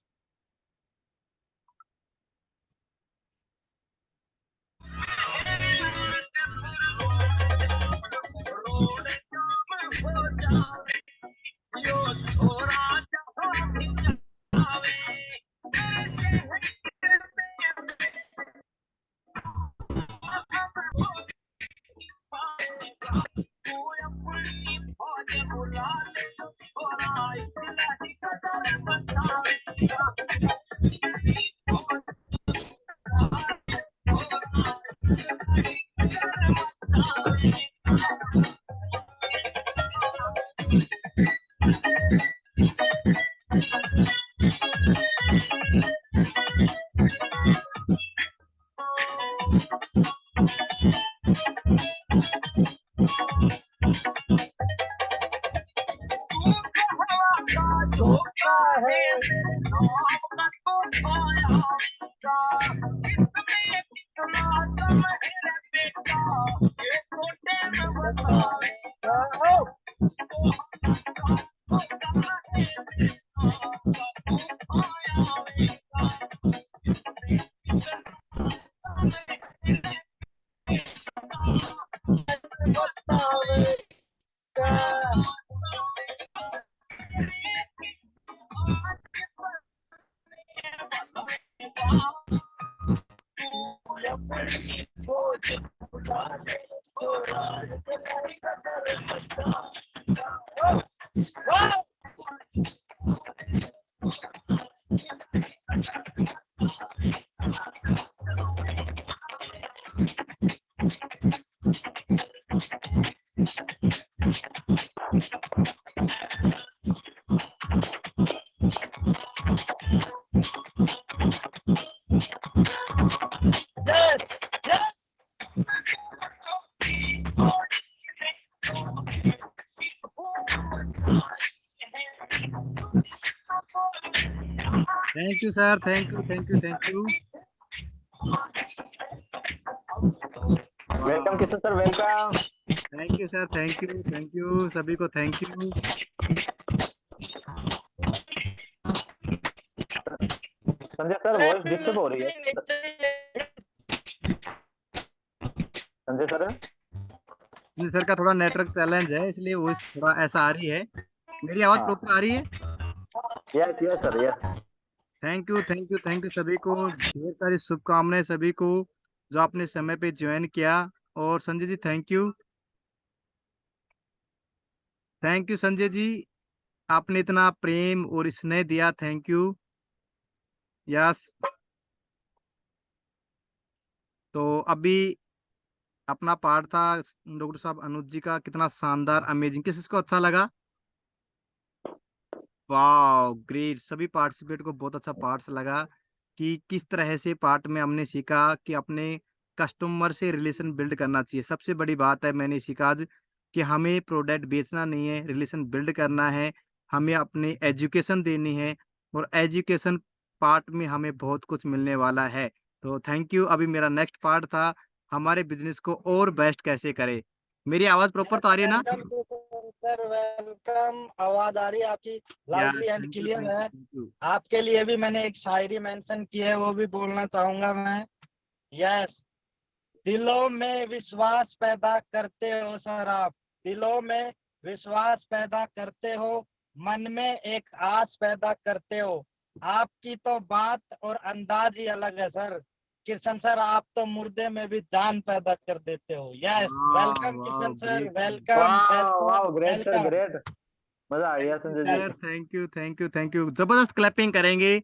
Thank you sir, thank you thank you thank you.
Welcome Kishan sir, welcome.
Thank you sir, thank you सभी को, thank you.
Sanjay sir, voice disturb हो रही है संजय सर।
सर का थोड़ा नेटवर्क चैलेंज है, इसलिए वो थोड़ा ऐसा आ रही है। मेरी आवाज प्रॉपर आ रही है?
Yes yes sir, yes.
Thank you thank you thank you सभी को, ढेर सारी शुभकामनाएं सभी को जो आपने समय पे ज्वाइन किया। और संजय जी थैंक यू संजय जी, आपने इतना प्रेम और स्नेह दिया, थैंक यू। यस। तो अभी अपना पार्ट था डॉक्टर साहब अनुज जी का, कितना शानदार अमेजिंग, किस को अच्छा लगा? वाह ग्रेट, सभी पार्टिसिपेट को बहुत अच्छा पार्ट्स लगा कि किस तरह से पार्ट में हमने सीखा कि अपने कस्टमर से रिलेशन बिल्ड करना चाहिए। सबसे बड़ी बात है मैंने सीखा आज कि हमें प्रोडक्ट बेचना नहीं है, रिलेशन बिल्ड करना है, हमें अपनी एजुकेशन देनी है, और एजुकेशन पार्ट में हमें बहुत कुछ मिलने वाला है। तो थैंक यू। अभी मेरा नेक्स्ट पार्ट था हमारे बिजनेस को और बेस्ट कैसे करें। मेरी आवाज प्रॉपर तो आ रही है ना?
Welcome to sir, welcome. आवाज आ रही है आपकी,
yes,
loudly and
thank you
clear
thank you
है।
Thank you.
आपके लिए भी मैंने एक शायरी मेंशन की है, वो भी बोलना चाहूंगा मैं। यस। दिलों में विश्वास पैदा करते हो सर आप, दिलों में विश्वास पैदा करते हो, मन में एक आस पैदा करते हो। आपकी तो बात और अंदाज ही अलग है सर। किशन सर, आप तो मुर्दे में भी जान पैदा कर देते हो। यस,
वाह
वेलकम
वाह
किशन सर,
ग्रेट।
वेलकम
वाह वाह,
welcome
great sir,
welcome.
Great. मजा आ गया Sanjay ji.
Sir thank you thank you thank you, जबरदस्त क्लैपिंग करेंगे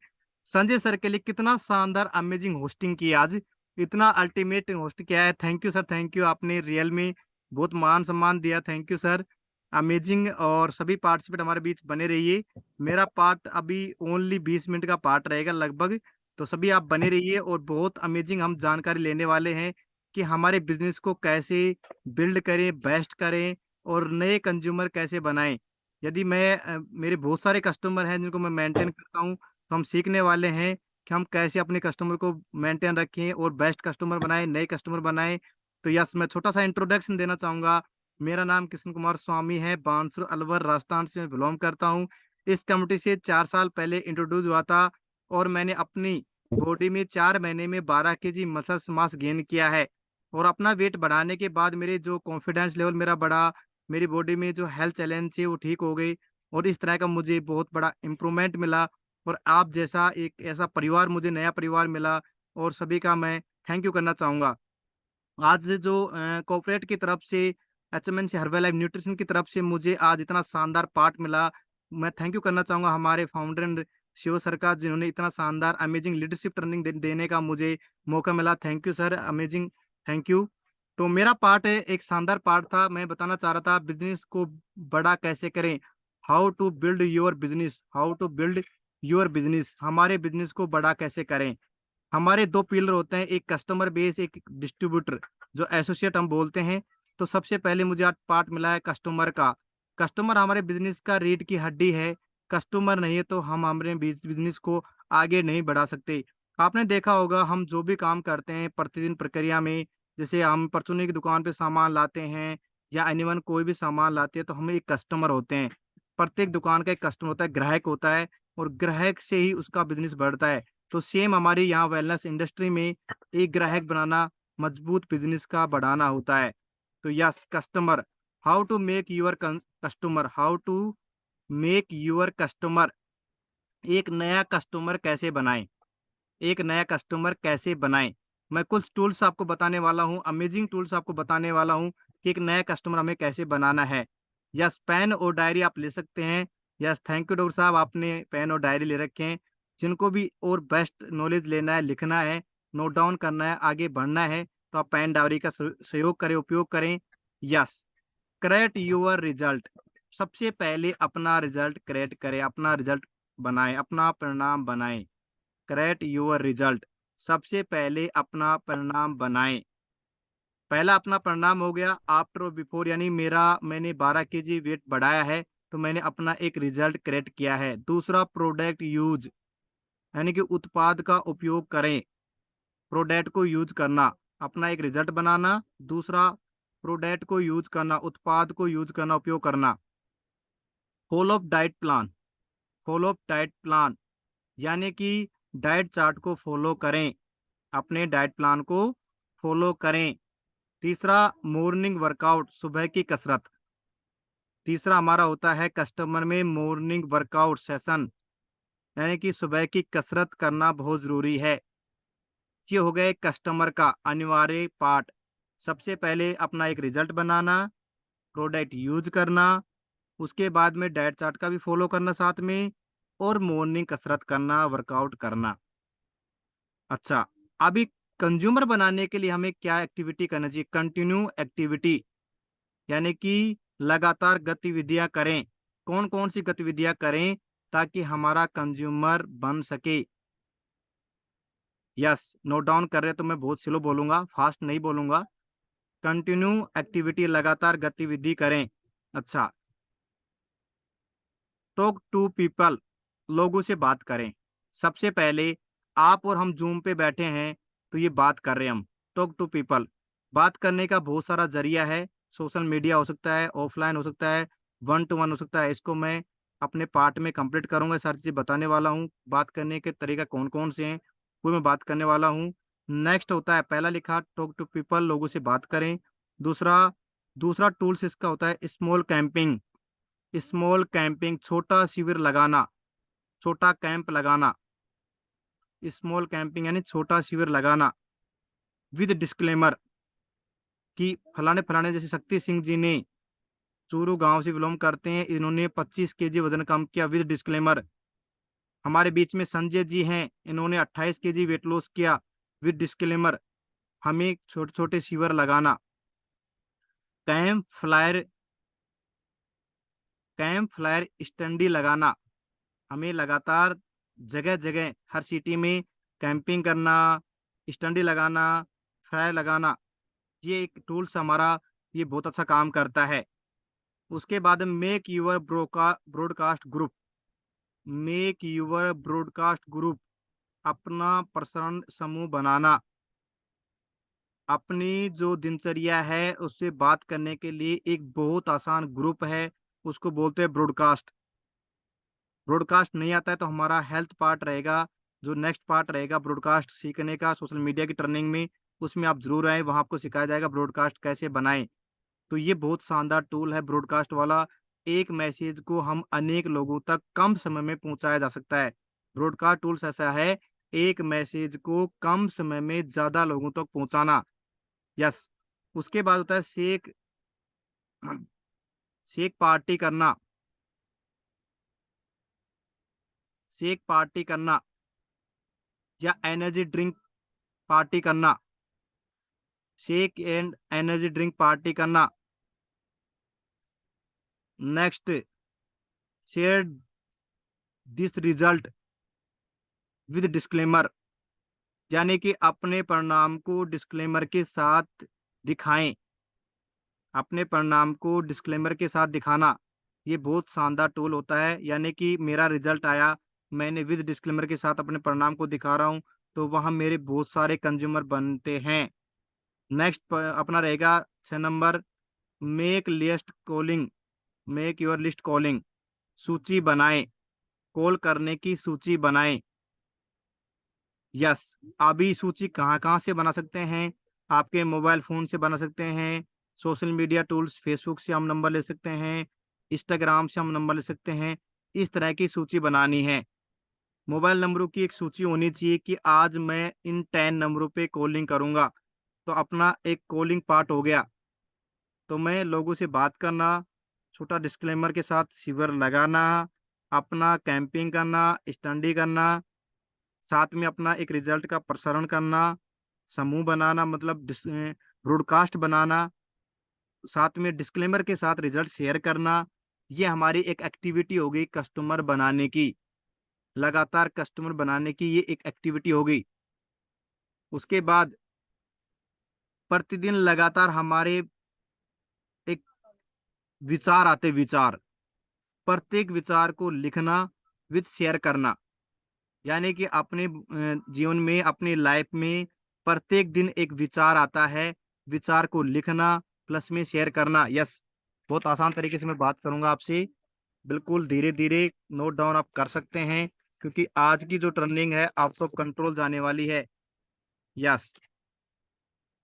संजय सर के लिए। कितना शानदार अमेजिंग होस्टिंग की आज, इतना अल्टीमेट होस्ट किया है। Thank you sir, thank you. आपने रियल में बहुत मान सम्मान दिया, थैंक यू सर। अमेजिंग। और सभी पार्टिसिपेट हमारे बीच बने रहिए। मेरा पार्ट अभी ओनली 20 मिनट का पार्ट रहेगा लगभग, तो सभी आप बने रहिए। और बहुत अमेजिंग हम जानकारी लेने वाले हैं कि हमारे बिजनेस को कैसे बिल्ड करें, बेस्ट करें, और नए कंज्यूमर कैसे बनाएं। यदि मेरे बहुत सारे कस्टमर हैं जिनको मैं मेंटेन करता हूं, तो हम सीखने वाले हैं कि हम कैसे अपने कस्टमर को मेंटेन रखें और बेस्ट कस्टमर बनाएं, नए कस्टमर बनाएं। तो यस, मैं छोटा सा इंट्रोडक्शन देना चाहूंगा। मेरा नाम कृष्ण कुमार स्वामी है, बांसुर अलवर राजस्थान से मैं बिलोंग करता हूं। इस कम्युनिटी से 4 साल पहले इंट्रोड्यूस हुआ था, और मैंने अपनी बॉडी में 4 महीने में 12 kg मसल्स मास गेन किया है। और अपना वेट बढ़ाने के बाद मेरे जो कॉन्फिडेंस लेवल मेरा बढ़ा, मेरी बॉडी में जो हेल्थ चैलेंज है वो ठीक हो गई, और इस तरह का मुझे बहुत बड़ा इम्प्रूवमेंट मिला। और आप जैसा एक ऐसा परिवार, मुझे नया परिवार मिला, और सभी का मैं थैंक यू करना चाहूँगा। आज जो कॉर्पोरेट की तरफ से, एचएमएन से, हर्बल लाइफ न्यूट्रिशन की तरफ से मुझे आज इतना शानदार पार्ट मिला। मैं थैंक यू करना चाहूँगा हमारे फाउंडर एंड शिव सर का, जिन्होंने इतना शानदार अमेजिंग लीडरशिप ट्रेनिंग देने का मुझे मौका मिला। Thank you sir, amazing, thank you. तो मेरा पार्ट है, एक शानदार पार्ट था। मैं बताना चाह रहा था बिजनेस को बड़ा कैसे करें, how to build your business, how to build your business, हमारे बिजनेस को बड़ा कैसे करें। हमारे 2 पिलर होते हैं, एक कस्टमर बेस, एक डिस्ट्रीब्यूटर, जो एसोसिएट हम बोलते हैं। तो सबसे पहले मुझे आज पार्ट मिला है कस्टमर का। कस्टमर हमारे बिजनेस का रीढ़ की हड्डी है। कस्टमर नहीं है तो हम हमारे बिजनेस को आगे नहीं बढ़ा सकते। आपने देखा होगा हम जो भी काम करते हैं प्रतिदिन प्रक्रिया में, जैसे हम परचूनी की दुकान पे सामान लाते हैं, या एनीवन कोई भी सामान लाते हैं, तो हमें एक कस्टमर होते हैं। प्रत्येक दुकान का एक कस्टमर होता है, ग्राहक होता है, और ग्राहक से ही उसका बिजनेस बढ़ता है। तो सेम हमारे यहाँ वेलनेस इंडस्ट्री में एक ग्राहक बनाना मजबूत बिजनेस का बढ़ाना होता है। तो yes, customer, how to make your customer, how to make your customer, एक नया कस्टमर कैसे बनाएं, एक नया कस्टमर कैसे बनाएं। मैं कुछ टूल्स आपको बताने वाला हूं, अमेजिंग टूल्स आपको बताने वाला हूं कि एक नया कस्टमर हमें कैसे बनाना है। यस, पेन और डायरी आप ले सकते हैं। यस, थैंक यू डॉक्टर साहब, आपने पेन और डायरी ले रखे हैं। जिनको भी और बेस्ट नॉलेज लेना है, लिखना है, नोट डाउन करना है, आगे बढ़ना है, तो आप पेन डायरी का सहयोग करें, उपयोग करें। यस, क्रिएट योर रिजल्ट, सबसे पहले अपना रिजल्ट क्रिएट करें, अपना रिजल्ट बनाएं, अपना परिणाम बनाएं। क्रिएट योर रिजल्ट, सबसे पहले अपना परिणाम बनाएं। पहला अपना परिणाम हो गया आफ्टर और बिफोर, यानी मैंने 12 kg वेट बढ़ाया है, तो मैंने अपना एक रिजल्ट क्रिएट किया है। दूसरा प्रोडक्ट यूज, यानी कि उत्पाद का उपयोग करें, प्रोडक्ट को यूज करना, अपना एक रिजल्ट बनाना। दूसरा प्रोडक्ट को यूज करना, उत्पाद को यूज करना, उपयोग करना। Follow up diet plan, follow up diet plan, यानी कि डाइट चार्ट को फॉलो करें, अपने डाइट प्लान को फॉलो करें। तीसरा मॉर्निंग वर्कआउट, सुबह की कसरत। तीसरा हमारा होता है कस्टमर में मॉर्निंग वर्कआउट सेशन, यानी कि सुबह की कसरत करना बहुत जरूरी है। ये हो गए कस्टमर का अनिवार्य पार्ट। सबसे पहले अपना एक रिजल्ट बनाना, प्रोडक्ट यूज करना, उसके बाद में डाइट चार्ट का भी फॉलो करना साथ में, और मॉर्निंग कसरत करना, वर्कआउट करना। अच्छा, अभी कंज्यूमर बनाने के लिए हमें क्या एक्टिविटी करना चाहिए? कंटिन्यू एक्टिविटी, यानी कि लगातार गतिविधियां करें। कौन कौन सी गतिविधियां करें ताकि हमारा कंज्यूमर बन सके? यस, नोट डाउन कर रहे हैं तो मैं बहुत स्लो बोलूंगा, फास्ट नहीं बोलूंगा। कंटिन्यू एक्टिविटी, लगातार गतिविधि करें। अच्छा, टॉक टू पीपल, लोगों से बात करें। सबसे पहले आप और हम जूम पे बैठे हैं तो ये बात कर रहे हैं हम। टॉक टू पीपल, बात करने का बहुत सारा जरिया है। सोशल मीडिया हो सकता है, ऑफलाइन हो सकता है, वन टू वन हो सकता है। इसको मैं अपने पार्ट में कंप्लीट करूंगा, सारी चीजें बताने वाला हूँ। बात करने के तरीका कौन कौन से हैं वो मैं बात करने वाला हूँ। नेक्स्ट होता है, पहला लिखा टॉक टू पीपल, लोगों से बात करें। दूसरा दूसरा टूल्स इसका होता है स्मॉल कैंपिंग। स्मॉल कैंपिंग, छोटा शिविर लगाना, छोटा कैंप लगाना। स्मॉल कैंपिंग यानी छोटा शिविर लगाना विद डिस्क्लेमर कि फलाने फलाने, जैसे शक्ति सिंह जी ने चूरू गांव से बिलोंग करते हैं, इन्होंने 25 केजी वजन कम किया विद डिस्क्लेमर। हमारे बीच में संजय जी हैं, इन्होंने 28 केजी वेट लॉस किया विद डिस्क्लेमर। हमें छोटे छोटे शिविर लगाना। Camp flyer, camp flyer standee लगाना। हमें लगातार जगह जगह हर सिटी में कैंपिंग करना, स्टैंडी लगाना, फ्लायर लगाना। ये एक टूल्स हमारा, ये बहुत अच्छा काम करता है। उसके बाद make your broadcast group. Make your broadcast group, अपना प्रसारण समूह बनाना। अपनी जो दिनचर्या है उससे बात करने के लिए एक बहुत आसान ग्रुप है, उसको बोलते हैं ब्रॉडकास्ट। ब्रॉडकास्ट नहीं आता है तो हमारा हेल्थ पार्ट रहेगा, जो नेक्स्ट पार्ट रहेगा ब्रॉडकास्ट सीखने का सोशल मीडिया की ट्रेनिंग में, उसमें आप जरूर आए, वहां आपको सिखाया जाएगा ब्रॉडकास्ट कैसे बनाएं। तो ये बहुत शानदार टूल है ब्रॉडकास्ट वाला। एक मैसेज को हम अनेक लोगों तक कम समय में पहुंचाया जा सकता है। ब्रॉडकास्ट टूल्स ऐसा है, एक मैसेज को कम समय में ज्यादा लोगों तक पहुंचाना। यस। उसके बाद होता है शेक, शेक पार्टी करना। शेक पार्टी करना या एनर्जी ड्रिंक पार्टी करना। Shake and energy drink party करना। Next, share this result with disclaimer, यानी कि अपने परिणाम को डिस्क्लेमर के साथ दिखाएं। अपने परिणाम को डिस्क्लेमर के साथ दिखाना, ये बहुत शानदार टूल होता है। यानी कि मेरा रिजल्ट आया, मैंने विद डिस्क्लेमर के साथ अपने परिणाम को दिखा रहा हूँ, तो वहाँ मेरे बहुत सारे कंज्यूमर बनते हैं। नेक्स्ट अपना रहेगा 6 number, make list calling. Make your list calling, सूची बनाएं, कॉल करने की सूची बनाएं। यस। अभी सूची कहाँ कहाँ से बना सकते हैं? आपके मोबाइल फोन से बना सकते हैं, सोशल मीडिया टूल्स, फेसबुक से हम नंबर ले सकते हैं, इंस्टाग्राम से हम नंबर ले सकते हैं। इस तरह की सूची बनानी है। मोबाइल नंबरों की एक सूची होनी चाहिए कि आज मैं इन 10 नंबरों पे कॉलिंग करूंगा, तो अपना एक कॉलिंग पार्ट हो गया। तो मैं लोगों से बात करना, छोटा डिस्क्लेमर के साथ शिविर लगाना, अपना कैंपिंग करना, स्टडी करना, साथ में अपना एक रिजल्ट का प्रसारण करना, समूह बनाना मतलब ब्रॉडकास्ट बनाना, साथ में डिस्क्लेमर के साथ रिजल्ट शेयर करना। ये हमारी एक एक्टिविटी हो गई कस्टमर बनाने की, लगातार कस्टमर बनाने की ये एक एक्टिविटी हो गई। उसके बाद प्रतिदिन लगातार हमारे एक विचार आते, विचार, प्रत्येक विचार को लिखना विद शेयर करना। यानी कि अपने जीवन में, अपनी लाइफ में प्रत्येक दिन एक विचार आता है, विचार को लिखना प्लस में शेयर करना। यस, बहुत आसान तरीके से मैं बात करूंगा आपसे, बिल्कुल धीरे धीरे नोट डाउन आप कर सकते हैं, क्योंकि आज की जो ट्रेनिंग है आउट ऑफ कंट्रोल जाने वाली है। यस,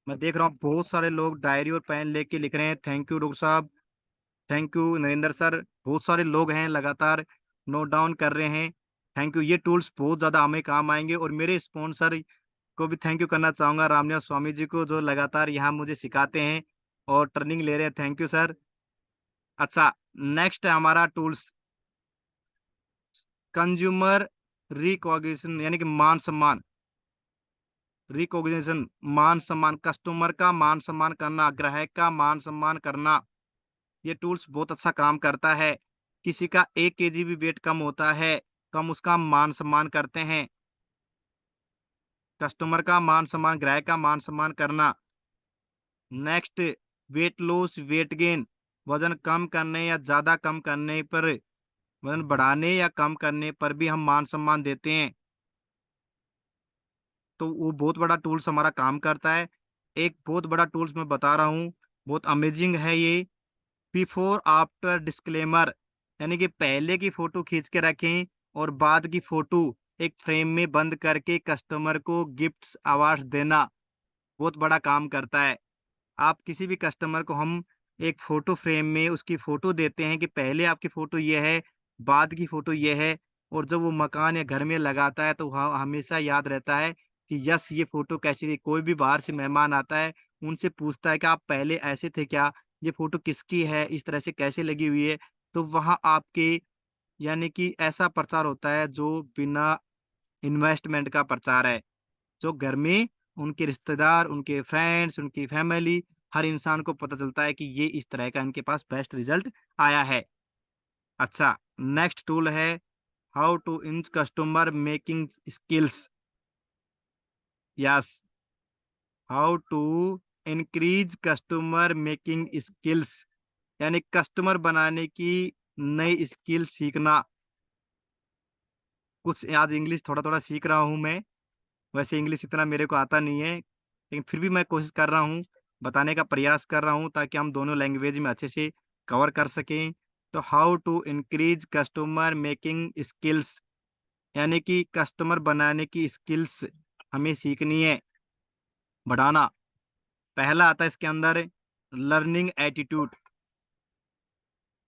मैं देख रहा हूँ बहुत सारे लोग डायरी और पेन लेके लिख रहे हैं। थैंक यू डॉक्टर साहब, थैंक यू नरेंद्र सर, बहुत सारे लोग हैं लगातार नोट डाउन कर रहे हैं। थैंक यू, ये टूल्स बहुत ज़्यादा हमें काम आएंगे। और मेरे स्पॉन्सर को भी थैंक यू करना चाहूँगा, रामनिवास स्वामी जी को, जो लगातार यहाँ मुझे सिखाते हैं और ट्रेनिंग ले रहे हैं। Thank you sir. अच्छा, नेक्स्ट है हमारा टूल्स कंज्यूमर रिकॉग्निशन, यानी कि मान सम्मान। रिकॉग्निशन, मान सम्मान, कस्टमर का मान सम्मान करना, ग्राहक का मान सम्मान करना, ये टूल्स बहुत अच्छा काम करता है। किसी का 1 kg भी वेट कम होता है तो हम उसका मान सम्मान करते हैं। कस्टमर का मान सम्मान, ग्राहक का मान सम्मान करना। Next, weight loss, weight gain, वजन कम करने या ज्यादा कम करने पर, वजन बढ़ाने या कम करने पर भी हम मान सम्मान देते हैं। तो वो बहुत बड़ा टूल्स हमारा काम करता है। एक बहुत बड़ा टूल्स मैं बता रहा हूँ, बहुत अमेजिंग है ये। बिफोर आफ्टर डिस्क्लेमर, यानी कि पहले की फोटो खींच के रखें और बाद की फोटो एक फ्रेम में बंद करके कस्टमर को गिफ्ट्स अवार्ड्स देना बहुत बड़ा काम करता है। आप किसी भी कस्टमर को हम एक फोटो फ्रेम में उसकी फोटो देते हैं कि पहले आपकी फोटो ये है, बाद की फोटो ये है, और जब वो मकान या घर में लगाता है तो वह हमेशा याद रहता है कि यस, ये फोटो कैसी थी। कोई भी बाहर से मेहमान आता है, उनसे पूछता है कि आप पहले ऐसे थे क्या, ये फोटो किसकी है, इस तरह से कैसे लगी हुई है। तो वहाँ आपके, यानी कि ऐसा प्रचार होता है जो बिना इन्वेस्टमेंट का प्रचार है, जो घर में उनके रिश्तेदार, उनके फ्रेंड्स, उनकी फैमिली, हर इंसान को पता चलता है कि ये इस तरह का इनके पास बेस्ट रिजल्ट आया है। अच्छा, नेक्स्ट टूल है how to inch customer making skills. Yes, how to increase customer making skills, यानी कस्टमर बनाने की नई स्किल सीखना। कुछ आज इंग्लिश थोड़ा थोड़ा सीख रहा हूँ मैं, वैसे इंग्लिश इतना मेरे को आता नहीं है, लेकिन फिर भी मैं कोशिश कर रहा हूँ, बताने का प्रयास कर रहा हूँ ताकि हम दोनों लैंग्वेज में अच्छे से कवर कर सकें। तो how to increase customer making skills, यानी कि कस्टमर बनाने की स्किल्स हमें सीखनी है, बढ़ाना। पहला आता है इसके अंदर लर्निंग एटीट्यूड,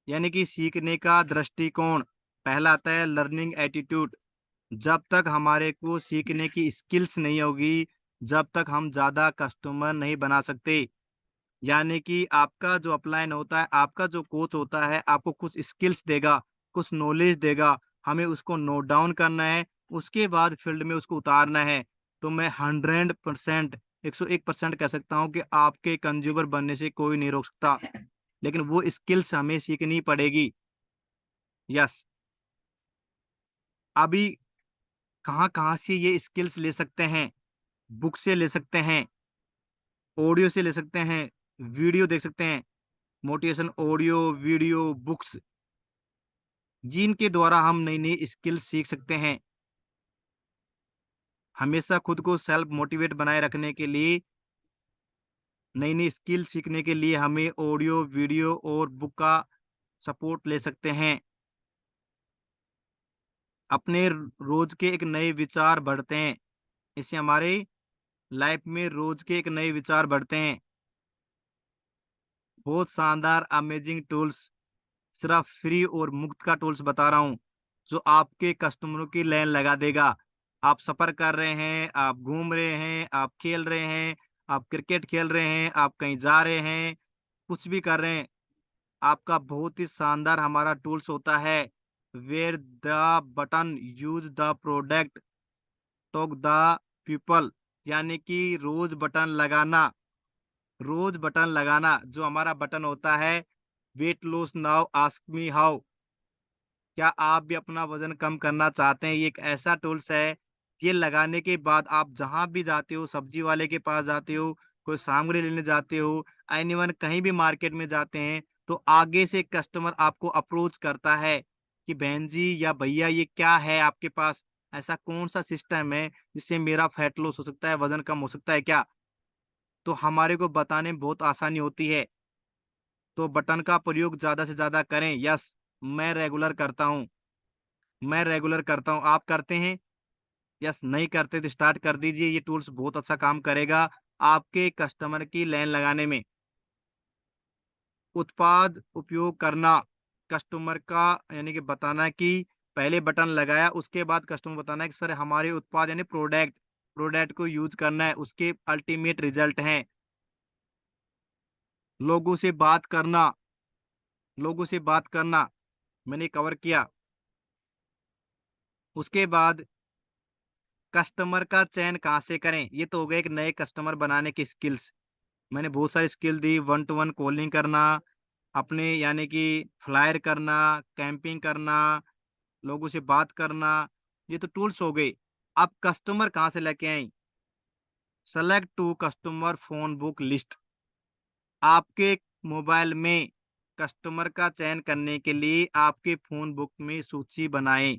यानी कि सीखने का दृष्टिकोण। पहला आता है लर्निंग एटीट्यूड। जब तक हमारे को सीखने की स्किल्स नहीं होगी, जब तक हम ज्यादा कस्टमर नहीं बना सकते। यानी कि आपका जो अपलाइन होता है, आपका जो कोच होता है, आपको कुछ स्किल्स देगा, कुछ नॉलेज देगा, हमें उसको नोट डाउन करना है, उसके बाद फील्ड में उसको उतारना है। तो मैं 100%, 101% कह सकता हूँ कि आपके कंज्यूमर बनने से कोई नहीं रोक सकता, लेकिन वो स्किल्स हमें सीखनी पड़ेगी। यस, अभी कहाँ कहाँ से ये स्किल्स ले सकते हैं? बुक से ले सकते हैं, ऑडियो से ले सकते हैं, वीडियो देख सकते हैं, मोटिवेशन ऑडियो, वीडियो, बुक्स, जिनके द्वारा हम नई नई स्किल्स सीख सकते हैं। हमेशा खुद को सेल्फ मोटिवेट बनाए रखने के लिए, नई नई स्किल सीखने के लिए हमें ऑडियो, वीडियो और बुक का सपोर्ट ले सकते हैं। अपने रोज के एक नए विचार बढ़ते हैं, इससे हमारे लाइफ में रोज के एक नए विचार बढ़ते हैं। बहुत शानदार अमेजिंग टूल्स, सिर्फ फ्री और मुफ्त का टूल्स बता रहा हूँ, जो आपके कस्टमरों की लाइन लगा देगा। आप सफर कर रहे हैं, आप घूम रहे हैं, आप खेल रहे हैं, आप क्रिकेट खेल रहे हैं, आप कहीं जा रहे हैं, कुछ भी कर रहे हैं, आपका बहुत ही शानदार हमारा टूल्स होता है। Where the button use the product talk the people, यानी कि रोज बटन लगाना, रोज बटन लगाना। जो हमारा बटन होता है weight loss now ask me how, क्या आप भी अपना वजन कम करना चाहते हैं? ये एक ऐसा टूल्स है, ये लगाने के बाद आप जहां भी जाते हो, सब्जी वाले के पास जाते हो, कोई सामग्री लेने जाते हो, एनीवन कहीं भी मार्केट में जाते हैं, तो आगे से कस्टमर आपको अप्रोच करता है कि बहन जी या भैया ये क्या है आपके पास, ऐसा कौन सा सिस्टम है जिससे मेरा फैट लॉस हो सकता है, वजन कम हो सकता है क्या? तो हमारे को बताने में बहुत आसानी होती है। तो बटन का प्रयोग ज्यादा से ज्यादा करें। यस, मैं रेगुलर करता हूँ, मैं रेगुलर करता हूँ, आप करते हैं? यस, नहीं करते तो स्टार्ट कर दीजिए, ये टूल्स बहुत अच्छा काम करेगा आपके कस्टमर की लाइन लगाने में। उत्पाद उपयोग करना, कस्टमर का, यानी कि बताना कि पहले बटन लगाया, उसके बाद कस्टमर बताना है कि सर हमारे उत्पाद यानी प्रोडक्ट, प्रोडक्ट को यूज करना है, उसके अल्टीमेट रिजल्ट हैं। लोगों से बात करना, लोगों से बात करना मैंने कवर किया। उसके बाद कस्टमर का चयन कहाँ से करें, ये तो हो गया एक नए कस्टमर बनाने की स्किल्स। मैंने बहुत सारी स्किल दी, 1-to-1 कॉलिंग करना, अपने यानी कि फ्लायर करना, कैंपिंग करना, लोगों से बात करना, ये तो टूल्स हो गए। अब कस्टमर कहाँ से लेके आए? Select to customer phone book list. आपके मोबाइल में कस्टमर का चयन करने के लिए आपके फोन बुक में सूची बनाएं।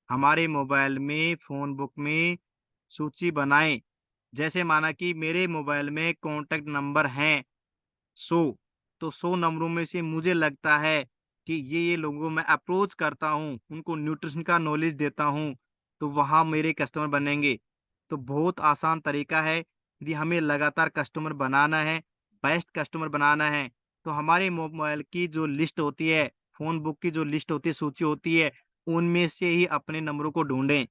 हमारे मोबाइल में फोन बुक में सूची बनाएं। जैसे माना कि मेरे मोबाइल में कॉन्टेक्ट नंबर हैं 100, तो 100 नंबरों में से मुझे लगता है कि ये लोगों को मैं अप्रोच करता हूँ, उनको न्यूट्रिशन का नॉलेज देता हूँ, तो वहाँ मेरे कस्टमर बनेंगे। तो बहुत आसान तरीका है। यदि हमें लगातार कस्टमर बनाना है, बेस्ट कस्टमर बनाना है, तो हमारे मोबाइल की जो लिस्ट होती है, फोन बुक की जो लिस्ट होती है, सूची होती है, उनमें से ही अपने नंबरों को ढूंढें।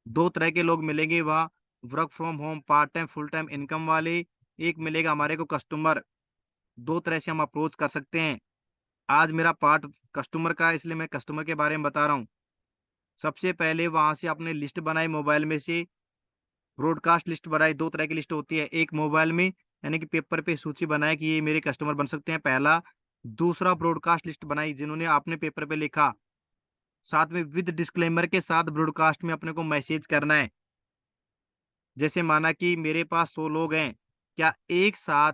2 तरह के लोग मिलेंगे वहाँ, work from home, part time, full time income वाले। एक मिलेगा हमारे को कस्टमर। 2 तरह से हम अप्रोच कर सकते हैं। आज मेरा पार्ट कस्टमर का है, इसलिए मैं कस्टमर के बारे में बता रहा हूँ। सबसे पहले वहां से आपने लिस्ट बनाई मोबाइल में से, ब्रॉडकास्ट लिस्ट बनाई। 2 तरह की लिस्ट होती है, एक मोबाइल में यानी कि पेपर पे सूची बनाए कि ये मेरे कस्टमर बन सकते हैं, पहला। दूसरा ब्रॉडकास्ट लिस्ट बनाई जिन्होंने आपने पेपर पे लिखा, साथ में विद डिस्क्लेमर के साथ ब्रॉडकास्ट में अपने को मैसेज करना है। जैसे माना कि मेरे पास 100 लोग हैं, क्या एक साथ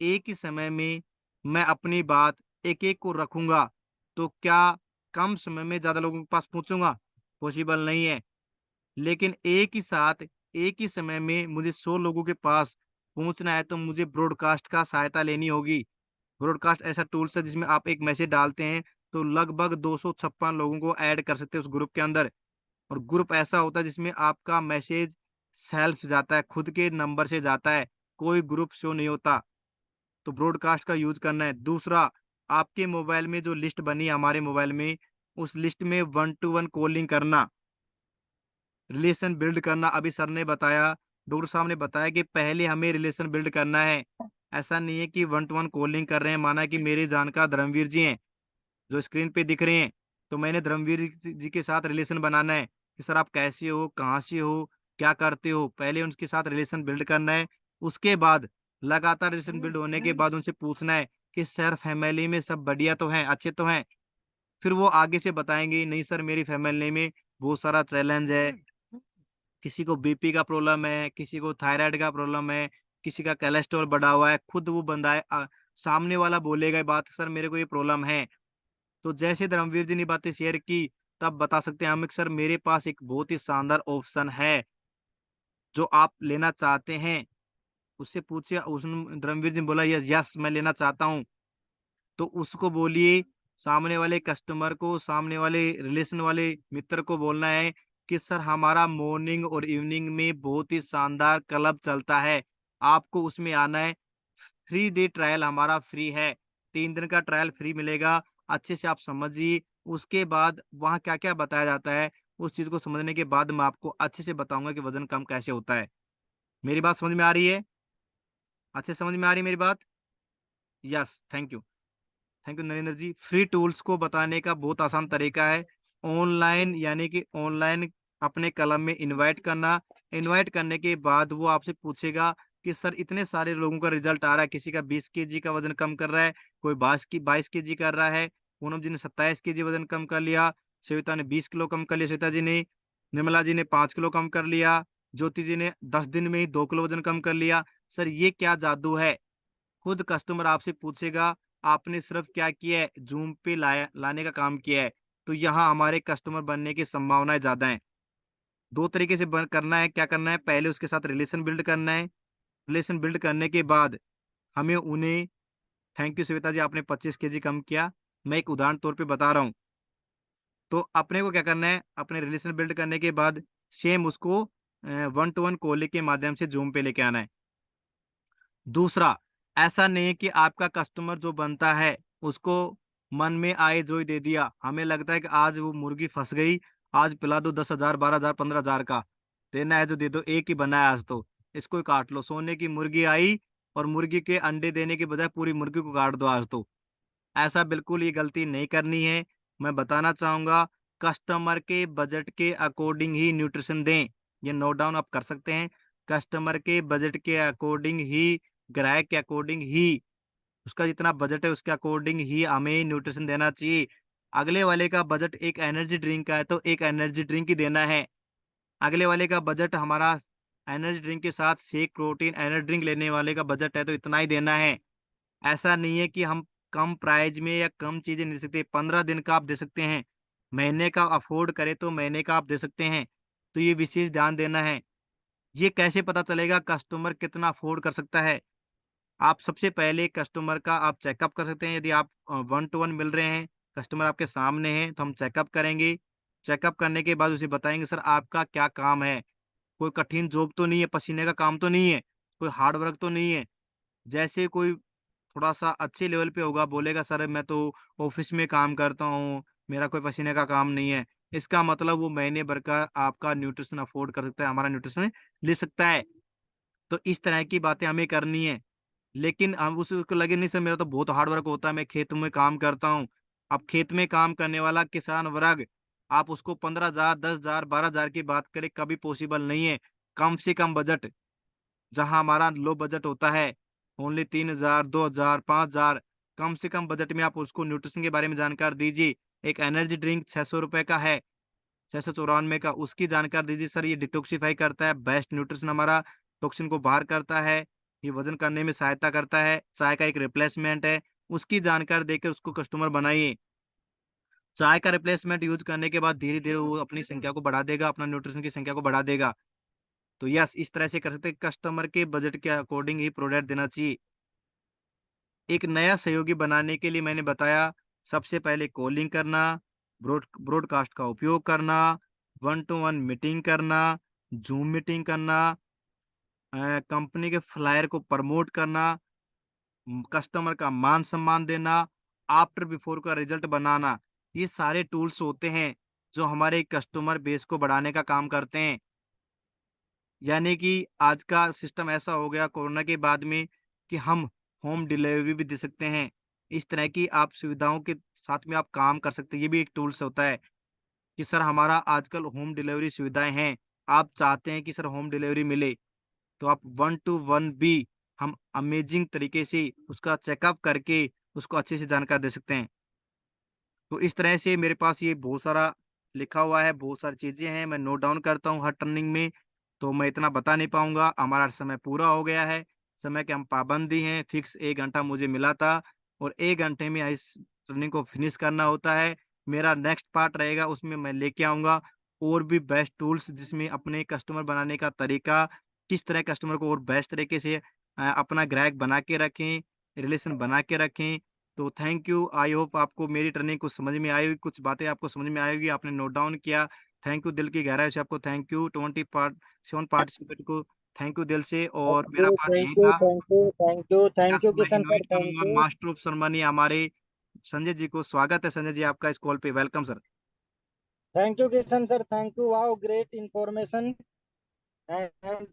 एक ही समय में मैं अपनी बात एक एक को रखूंगा, तो क्या कम समय में ज्यादा लोगों के पास पहुंचूंगा? पॉसिबल नहीं है। लेकिन एक ही साथ एक ही समय में मुझे 100 लोगों के पास पहुंचना है, तो मुझे ब्रॉडकास्ट का सहायता लेनी होगी। ब्रॉडकास्ट ऐसा टूल्स है जिसमें आप एक मैसेज डालते हैं तो लगभग 256 लोगों को ऐड कर सकते हैं उस ग्रुप के अंदर। और ग्रुप ऐसा होता है जिसमें आपका मैसेज सेल्फ जाता है, खुद के नंबर से जाता है, कोई ग्रुप शो नहीं होता। तो ब्रॉडकास्ट का यूज करना है। दूसरा, आपके मोबाइल में जो लिस्ट बनी है हमारे मोबाइल में, उस लिस्ट में 1-to-1 कॉलिंग करना, रिलेशन बिल्ड करना। अभी सर ने बताया, डॉक्टर साहब ने बताया कि पहले हमें रिलेशन बिल्ड करना है। ऐसा नहीं है कि 1-to-1 कॉलिंग कर रहे हैं। माना कि मेरे जानकार धर्मवीर जी हैं जो स्क्रीन पे दिख रहे हैं, तो मैंने धर्मवीर जी के साथ रिलेशन बनाना है कि सर आप कैसे हो, कहाँ से हो, क्या करते हो। पहले उनके साथ रिलेशन बिल्ड करना है। उसके बाद लगातार रिलेशन बिल्ड होने के बाद उनसे पूछना है कि सर फैमिली में सब बढ़िया तो हैं, अच्छे तो हैं। फिर वो आगे से बताएंगे, नहीं सर मेरी फैमिली में बहुत सारा चैलेंज है, किसी को बीपी का प्रॉब्लम है, किसी को थायराइड का प्रॉब्लम है, किसी का कोलेस्ट्रॉल बढ़ा हुआ है। खुद वो बंदा है, सामने वाला बोलेगा ये बात, सर मेरे को ये प्रॉब्लम है। तो जैसे धर्मवीर जी ने बातें शेयर की, तब बता सकते हैं हम कि सर मेरे पास एक बहुत ही शानदार ऑप्शन है जो आप लेना चाहते हैं। उससे पूछिए, उसने धर्मवीर जी ने बोला यस यस मैं लेना चाहता हूँ, तो उसको बोलिए, सामने वाले कस्टमर को, सामने वाले रिलेशन वाले मित्र को बोलना है कि सर हमारा मॉर्निंग और इवनिंग में बहुत ही शानदार क्लब चलता है, आपको उसमें आना है। 3 डे ट्रायल हमारा फ्री है, 3 दिन का ट्रायल फ्री मिलेगा। अच्छे से आप समझिए। उसके बाद वहाँ क्या क्या बताया जाता है, उस चीज को समझने के बाद मैं आपको अच्छे से बताऊंगा कि वजन कम कैसे होता है। मेरी बात समझ में आ रही है? अच्छे समझ में आ रही है मेरी बात? Yes, thank you. Thank you Narendra ji. Free tools को बताने का बहुत आसान तरीका है। ऑनलाइन यानी कि ऑनलाइन अपने कलम में इनवाइट करना। इनवाइट करने के बाद वो आपसे पूछेगा कि सर इतने सारे लोगों का रिजल्ट आ रहा है, किसी का 20 केजी का वजन कम कर रहा है, कोई 22 केजी कर रहा है, पूनम जी ने 27 केजी वजन कम कर लिया, श्वेता ने 20 किलो कम कर लिया, श्वेता जी ने, निर्मला जी ने 5 किलो कम कर लिया, ज्योति जी ने 10 दिन में ही 2 किलो वजन कम कर लिया। सर ये क्या जादू है? खुद कस्टमर आपसे पूछेगा, आपने सिर्फ क्या किया है, जूम पे लाने का काम किया है। तो यहाँ हमारे कस्टमर बनने की संभावनाएं ज्यादा हैं। 2 तरीके से करना है। क्या करना है? पहले उसके साथ रिलेशन बिल्ड करना है। रिलेशन बिल्ड करने के बाद हमें उन्हें, थैंक यू श्वेता जी आपने 25 केजी कम किया, मैं एक उदाहरण तौर पे बता रहा हूँ। तो अपने को क्या करना है, अपने रिलेशन बिल्ड करने के बाद सेम उसको 1-to-1 कॉल के माध्यम से जूम पे लेके आना है। दूसरा, ऐसा नहीं है कि आपका कस्टमर जो बनता है उसको मन में आए जो ही दे दिया। हमें लगता है कि आज वो मुर्गी फंस गई, आज पिला दो 10,000, 12,000, 15,000 का देना है जो दे दो, एक ही बना है आज तो इसको ही काट लो। सोने की मुर्गी आई और मुर्गी के अंडे देने के बजाय पूरी मुर्गी को काट दो आज तो। ऐसा बिल्कुल ये गलती नहीं करनी है। मैं बताना चाहूंगा, कस्टमर के बजट के अकॉर्डिंग ही न्यूट्रिशन दें। ये नोट डाउन आप कर सकते हैं। कस्टमर के बजट के अकॉर्डिंग ही, ग्राहक के अकॉर्डिंग ही, उसका जितना बजट है उसके अकॉर्डिंग ही हमें न्यूट्रिशन देना चाहिए। अगले वाले का बजट एक एनर्जी ड्रिंक का है तो एक एनर्जी ड्रिंक ही देना है। अगले वाले का बजट हमारा एनर्जी ड्रिंक के साथ शेक, प्रोटीन, एनर्जी ड्रिंक लेने वाले का बजट है तो इतना ही देना है। ऐसा नहीं है कि हम कम प्राइस में या कम चीजें नहीं दे सकते। 15 दिन का आप दे सकते हैं, महीने का अफोर्ड करे तो महीने का आप दे सकते हैं। तो ये विशेष ध्यान देना है। ये कैसे पता चलेगा कस्टमर कितना अफोर्ड कर सकता है? आप सबसे पहले कस्टमर का आप चेकअप कर सकते हैं। यदि आप 1 to 1 मिल रहे हैं, कस्टमर आपके सामने है, तो हम चेकअप करेंगे। चेकअप करने के बाद उसे बताएंगे सर आपका क्या काम है, कोई कठिन जॉब तो नहीं है, पसीने का काम तो नहीं है, कोई हार्ड वर्क तो नहीं है। जैसे कोई थोड़ा सा अच्छे लेवल पे होगा, बोलेगा सर मैं तो ऑफिस में काम करता हूँ, मेरा कोई पसीने का काम नहीं है, इसका मतलब वो महीने भर का आपका न्यूट्रिशन अफोर्ड कर सकता है, हमारा न्यूट्रिशन ले सकता है। तो इस तरह की बातें हमें करनी है। लेकिन हम उसको लगे नहीं सर मेरा तो बहुत हार्ड वर्क होता है, मैं खेत में काम करता हूँ। अब खेत में काम करने वाला किसान वर्ग, आप उसको 15,000, 10,000, 12,000 की बात करें, कभी पॉसिबल नहीं है। कम से कम बजट, जहां हमारा लो बजट होता है, ओनली 3,000, 2,000, 5,000, कम से कम बजट में आप उसको न्यूट्रिशन के बारे में जानकारी दीजिए। एक एनर्जी ड्रिंक 600 रुपए का है, 694 का, उसकी जानकारी दीजिए सर ये डिटॉक्सिफाई करता है, बेस्ट न्यूट्रिशन हमारा टॉक्सिन को बाहर करता है, ये वजन करने में सहायता करता है, चाय का एक रिप्लेसमेंट है। उसकी जानकारी देकर उसको कस्टमर बनाइए। चाय का रिप्लेसमेंट यूज करने के बाद धीरे धीरे वो अपनी संख्या को बढ़ा देगा, अपना न्यूट्रिशन की संख्या को बढ़ा देगा। तो यस, इस तरह से कर सकते हैं। कस्टमर के बजट के अकॉर्डिंग ही प्रोडक्ट देना चाहिए। एक नया सहयोगी बनाने के लिए मैंने बताया, सबसे पहले कॉलिंग करना, ब्रॉडकास्ट का उपयोग करना, 1 to 1 मीटिंग करना, जूम मीटिंग करना, कंपनी के फ्लायर को प्रमोट करना, कस्टमर का मान सम्मान देना, आफ्टर बिफोर का रिजल्ट बनाना। ये सारे टूल्स होते हैं जो हमारे कस्टमर बेस को बढ़ाने का काम करते हैं। यानी कि आज का सिस्टम ऐसा हो गया कोरोना के बाद में कि हम होम डिलीवरी भी दे सकते हैं। इस तरह की आप सुविधाओं के साथ में आप काम कर सकते हैं। ये भी एक टूल्स होता है कि सर हमारा आजकल होम डिलीवरी सुविधाएं हैं। आप चाहते हैं कि सर होम डिलीवरी मिले, तो आप 1 to 1 भी हम अमेजिंग तरीके से उसका चेकअप करके उसको अच्छे से जानकारी दे सकते हैं। तो इस तरह से मेरे पास ये बहुत सारा लिखा हुआ है, बहुत सारी चीज़ें हैं, मैं नोट डाउन करता हूँ हर टर्निंग में। तो मैं इतना बता नहीं पाऊँगा, हमारा समय पूरा हो गया है। समय के हम पाबंदी हैं, फिक्स 1 घंटा मुझे मिला था और 1 घंटे में इस टर्निंग को फिनिश करना होता है। मेरा नेक्स्ट पार्ट रहेगा, उसमें मैं लेके आऊँगा और भी बेस्ट टूल्स, जिसमें अपने कस्टमर बनाने का तरीका, किस तरह कस्टमर को और बेस्ट तरीके से अपना ग्राहक बना के रखें, रिलेशन बना के रखें। तो थैंक यू। आई होप आपको मेरी ट्रेनिंग कुछ समझ में आई होगी, कुछ बातें आपको समझ में आएगी, आपने नोट डाउन किया। थैंक यू, दिल की गहराई से आपको थैंक यू। 27 पार्टिसिपेंट को थैंक यू दिल से। और
थैंक
मेरा
यू,
पार्ट
थैंक
यही
यू,
था।
Thank you, thank you, thank
yes,
you
मैं
किशन सर,
इनवाइट
थैंक
करूंगा
यू।
मास्टर ऑफ सेरेमनी हमारे संजय जी को। स्वागत है संजय जी आपका इस कॉल पे, welcome sir.
Thank you Kishan sir, thank you, wow great information. And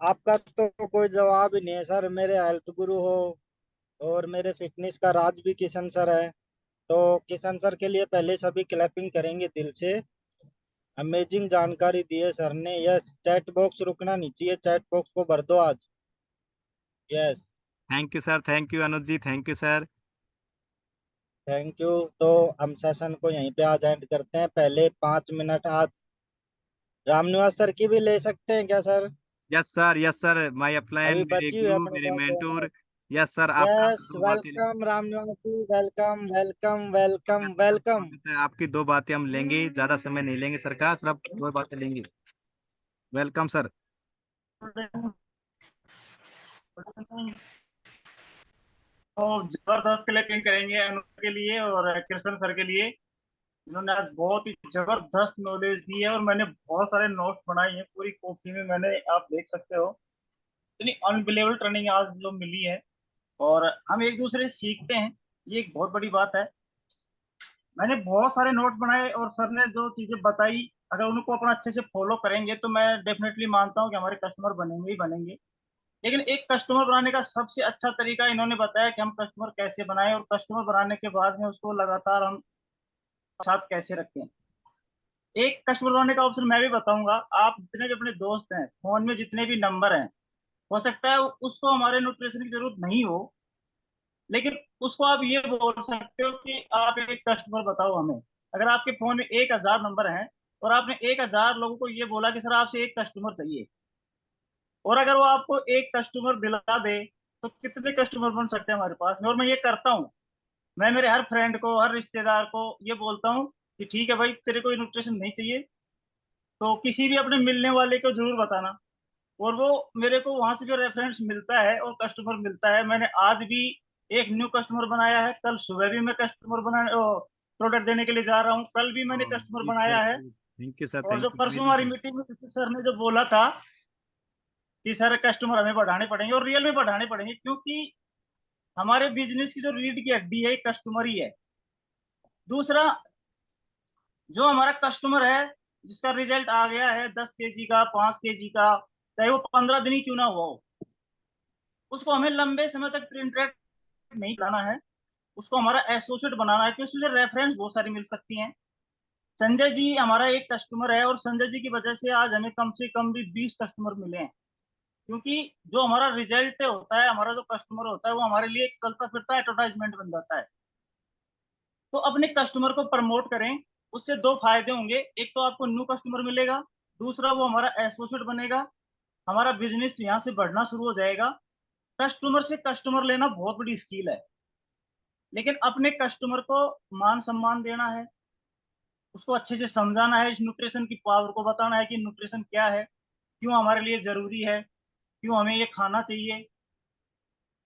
आपका तो कोई जवाब ही नहीं है सर, मेरे हेल्थ गुरु हो और मेरे फिटनेस का राज भी किशन सर है। तो किशन सर के लिए पहले सभी क्लैपिंग करेंगे दिल से। अमेजिंग जानकारी दी है सर ने। यस, चैट बॉक्स रुकना नहीं चाहिए, चैट बॉक्स को भर दो आज। Yes,
thank you sir, thank you Anuj ji, thank you sir.
Thank you. तो हम सेशन को यहीं पे आज एंड करते हैं। पहले 5 मिनट आज रामनिवास सर की भी ले सकते हैं क्या sir?
Yes sir, yes sir, my upline,
अभी
मेरे
बची हुई है
गुरु,
अपने
मेरे
पास 2 मिनट।
मेंटोर। यस सर, आपका
यस,
2 बातें,
welcome Ramniwas ji, welcome, welcome, welcome,
sir
welcome.
स्वागत है। आपकी 2 बातें हम लेंगे, ज्यादा समय नहीं लेंगे सर का, सिर्फ 2 बातें लेंगे। Welcome sir.
तो जबरदस्त क्लैपिंग करेंगे अनुज के लिए और कृष्ण सर के लिए। इन्होंने आज बहुत ही जबरदस्त नॉलेज दी है और मैंने बहुत सारे नोट्स बनाए हैं पूरी कॉपी में, मैंने, आप देख सकते हो। इतनी अनबिलीवेबल ट्रेनिंग आज जो मिली है और हम एक दूसरे से सीखते हैं, ये एक बहुत बड़ी बात है। मैंने बहुत सारे नोट्स बनाए और सर ने जो चीजें बताई, अगर उनको अपना अच्छे से फॉलो करेंगे तो मैं डेफिनेटली मानता हूँ कि हमारे कस्टमर बनेंगे ही बनेंगे। लेकिन एक कस्टमर बनाने का सबसे अच्छा तरीका इन्होंने बताया कि हम कस्टमर कैसे बनाएं और कस्टमर बनाने के बाद में उसको लगातार हम साथ कैसे रखें। एक कस्टमर बनाने का ऑप्शन मैं भी बताऊंगा। आप जितने भी अपने दोस्त हैं, फोन में जितने भी नंबर हैं, हो सकता है उसको हमारे न्यूट्रिशन की जरूरत नहीं हो, लेकिन उसको आप ये बोल सकते हो कि आप एक कस्टमर बताओ हमें। अगर आपके फोन में 1000 नंबर हैं और आपने 1000 लोगों को ये बोला कि सर आपसे एक कस्टमर चाहिए, और अगर वो आपको एक कस्टमर दिला दे, तो कितने कस्टमर बन सकते हैं हमारे पास में। और मैं ये करता हूँ, मैं मेरे हर फ्रेंड को, हर रिश्तेदार को ये बोलता हूँ कि ठीक है भाई, तेरे को न्यूट्रिशन नहीं चाहिए तो किसी भी अपने मिलने वाले को जरूर बताना। और वो मेरे को वहां से जो रेफरेंस मिलता है और कस्टमर मिलता है, मैंने आज भी एक न्यू कस्टमर बनाया है, कल सुबह भी मैं कस्टमर बनाने प्रोडक्ट देने के लिए जा रहा हूँ, कल भी मैंने कस्टमर बनाया है।
थैंक यू सर,
और जो
थैंक यू
परसों
वेरी
हमारी
गुड।
मीटिंग में किसी सर ने जो बोला था कि सर कस्टमर हमें बढ़ाने पड़ेंगे, और रियल में बढ़ाने पड़ेंगे, क्योंकि हमारे बिजनेस की जो रीढ़ की हड्डी है कस्टमर ही है। दूसरा, जो हमारा कस्टमर है जिसका रिजल्ट आ गया है 10 kg का, 5 kg का, चाहे वो 15 दिन ही क्यों ना हुआ हो, उसको हमें लंबे समय तक प्रिंट नहीं लाना है, उसको हमारा एसोसिएट बनाना है, क्योंकि उससे रेफरेंस बहुत सारी मिल सकती हैं। संजय जी हमारा एक कस्टमर है, और संजय जी की वजह से आज हमें कम से कम भी 20 कस्टमर मिले हैं, क्योंकि जो हमारा रिजल्ट होता है, हमारा जो कस्टमर होता है, वो हमारे लिए एक चलता फिरता एडवर्टाइजमेंट बन जाता है। तो अपने कस्टमर को प्रमोट करें, उससे दो फायदे होंगे। एक तो आपको न्यू कस्टमर मिलेगा, दूसरा वो हमारा एसोसिएट बनेगा, हमारा बिजनेस यहाँ से बढ़ना शुरू हो जाएगा। कस्टमर से कस्टमर लेना बहुत बड़ी स्किल है, लेकिन अपने कस्टमर को मान सम्मान देना है, उसको अच्छे से समझाना है, इस न्यूट्रिशन की पावर को बताना है कि न्यूट्रिशन क्या है, क्यों हमारे लिए जरूरी है, क्यों हमें ये खाना चाहिए।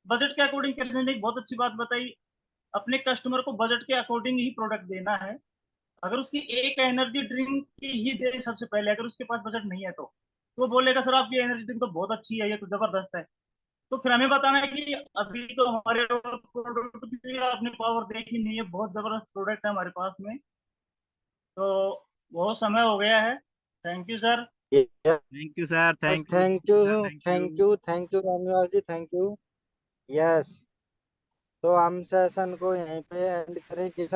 बजट के अकॉर्डिंग कृष्ण ने एक बहुत अच्छी बात बताई, अपने कस्टमर को बजट के अकॉर्डिंग ही प्रोडक्ट देना है। अगर उसकी एक एनर्जी ड्रिंक की ही दे सबसे पहले, अगर उसके पास बजट नहीं है तो वो बोलेगा सर आपकी एनर्जी ड्रिंक तो बहुत अच्छी है, ये तो जबरदस्त है। तो फिर हमें बताना है कि अभी तो हमारे प्रोडक्ट की आपने पावर देखी नहीं है, बहुत जबरदस्त प्रोडक्ट है हमारे पास में। तो बहुत समय हो गया है। Thank you sir.
Thank you sir,
yes,
thank you,
thank you,
thank
thank
you.
You, thank you Ramniwas ji, thank you. Yes, तो हम सेशन को यहीं पे एंड करें।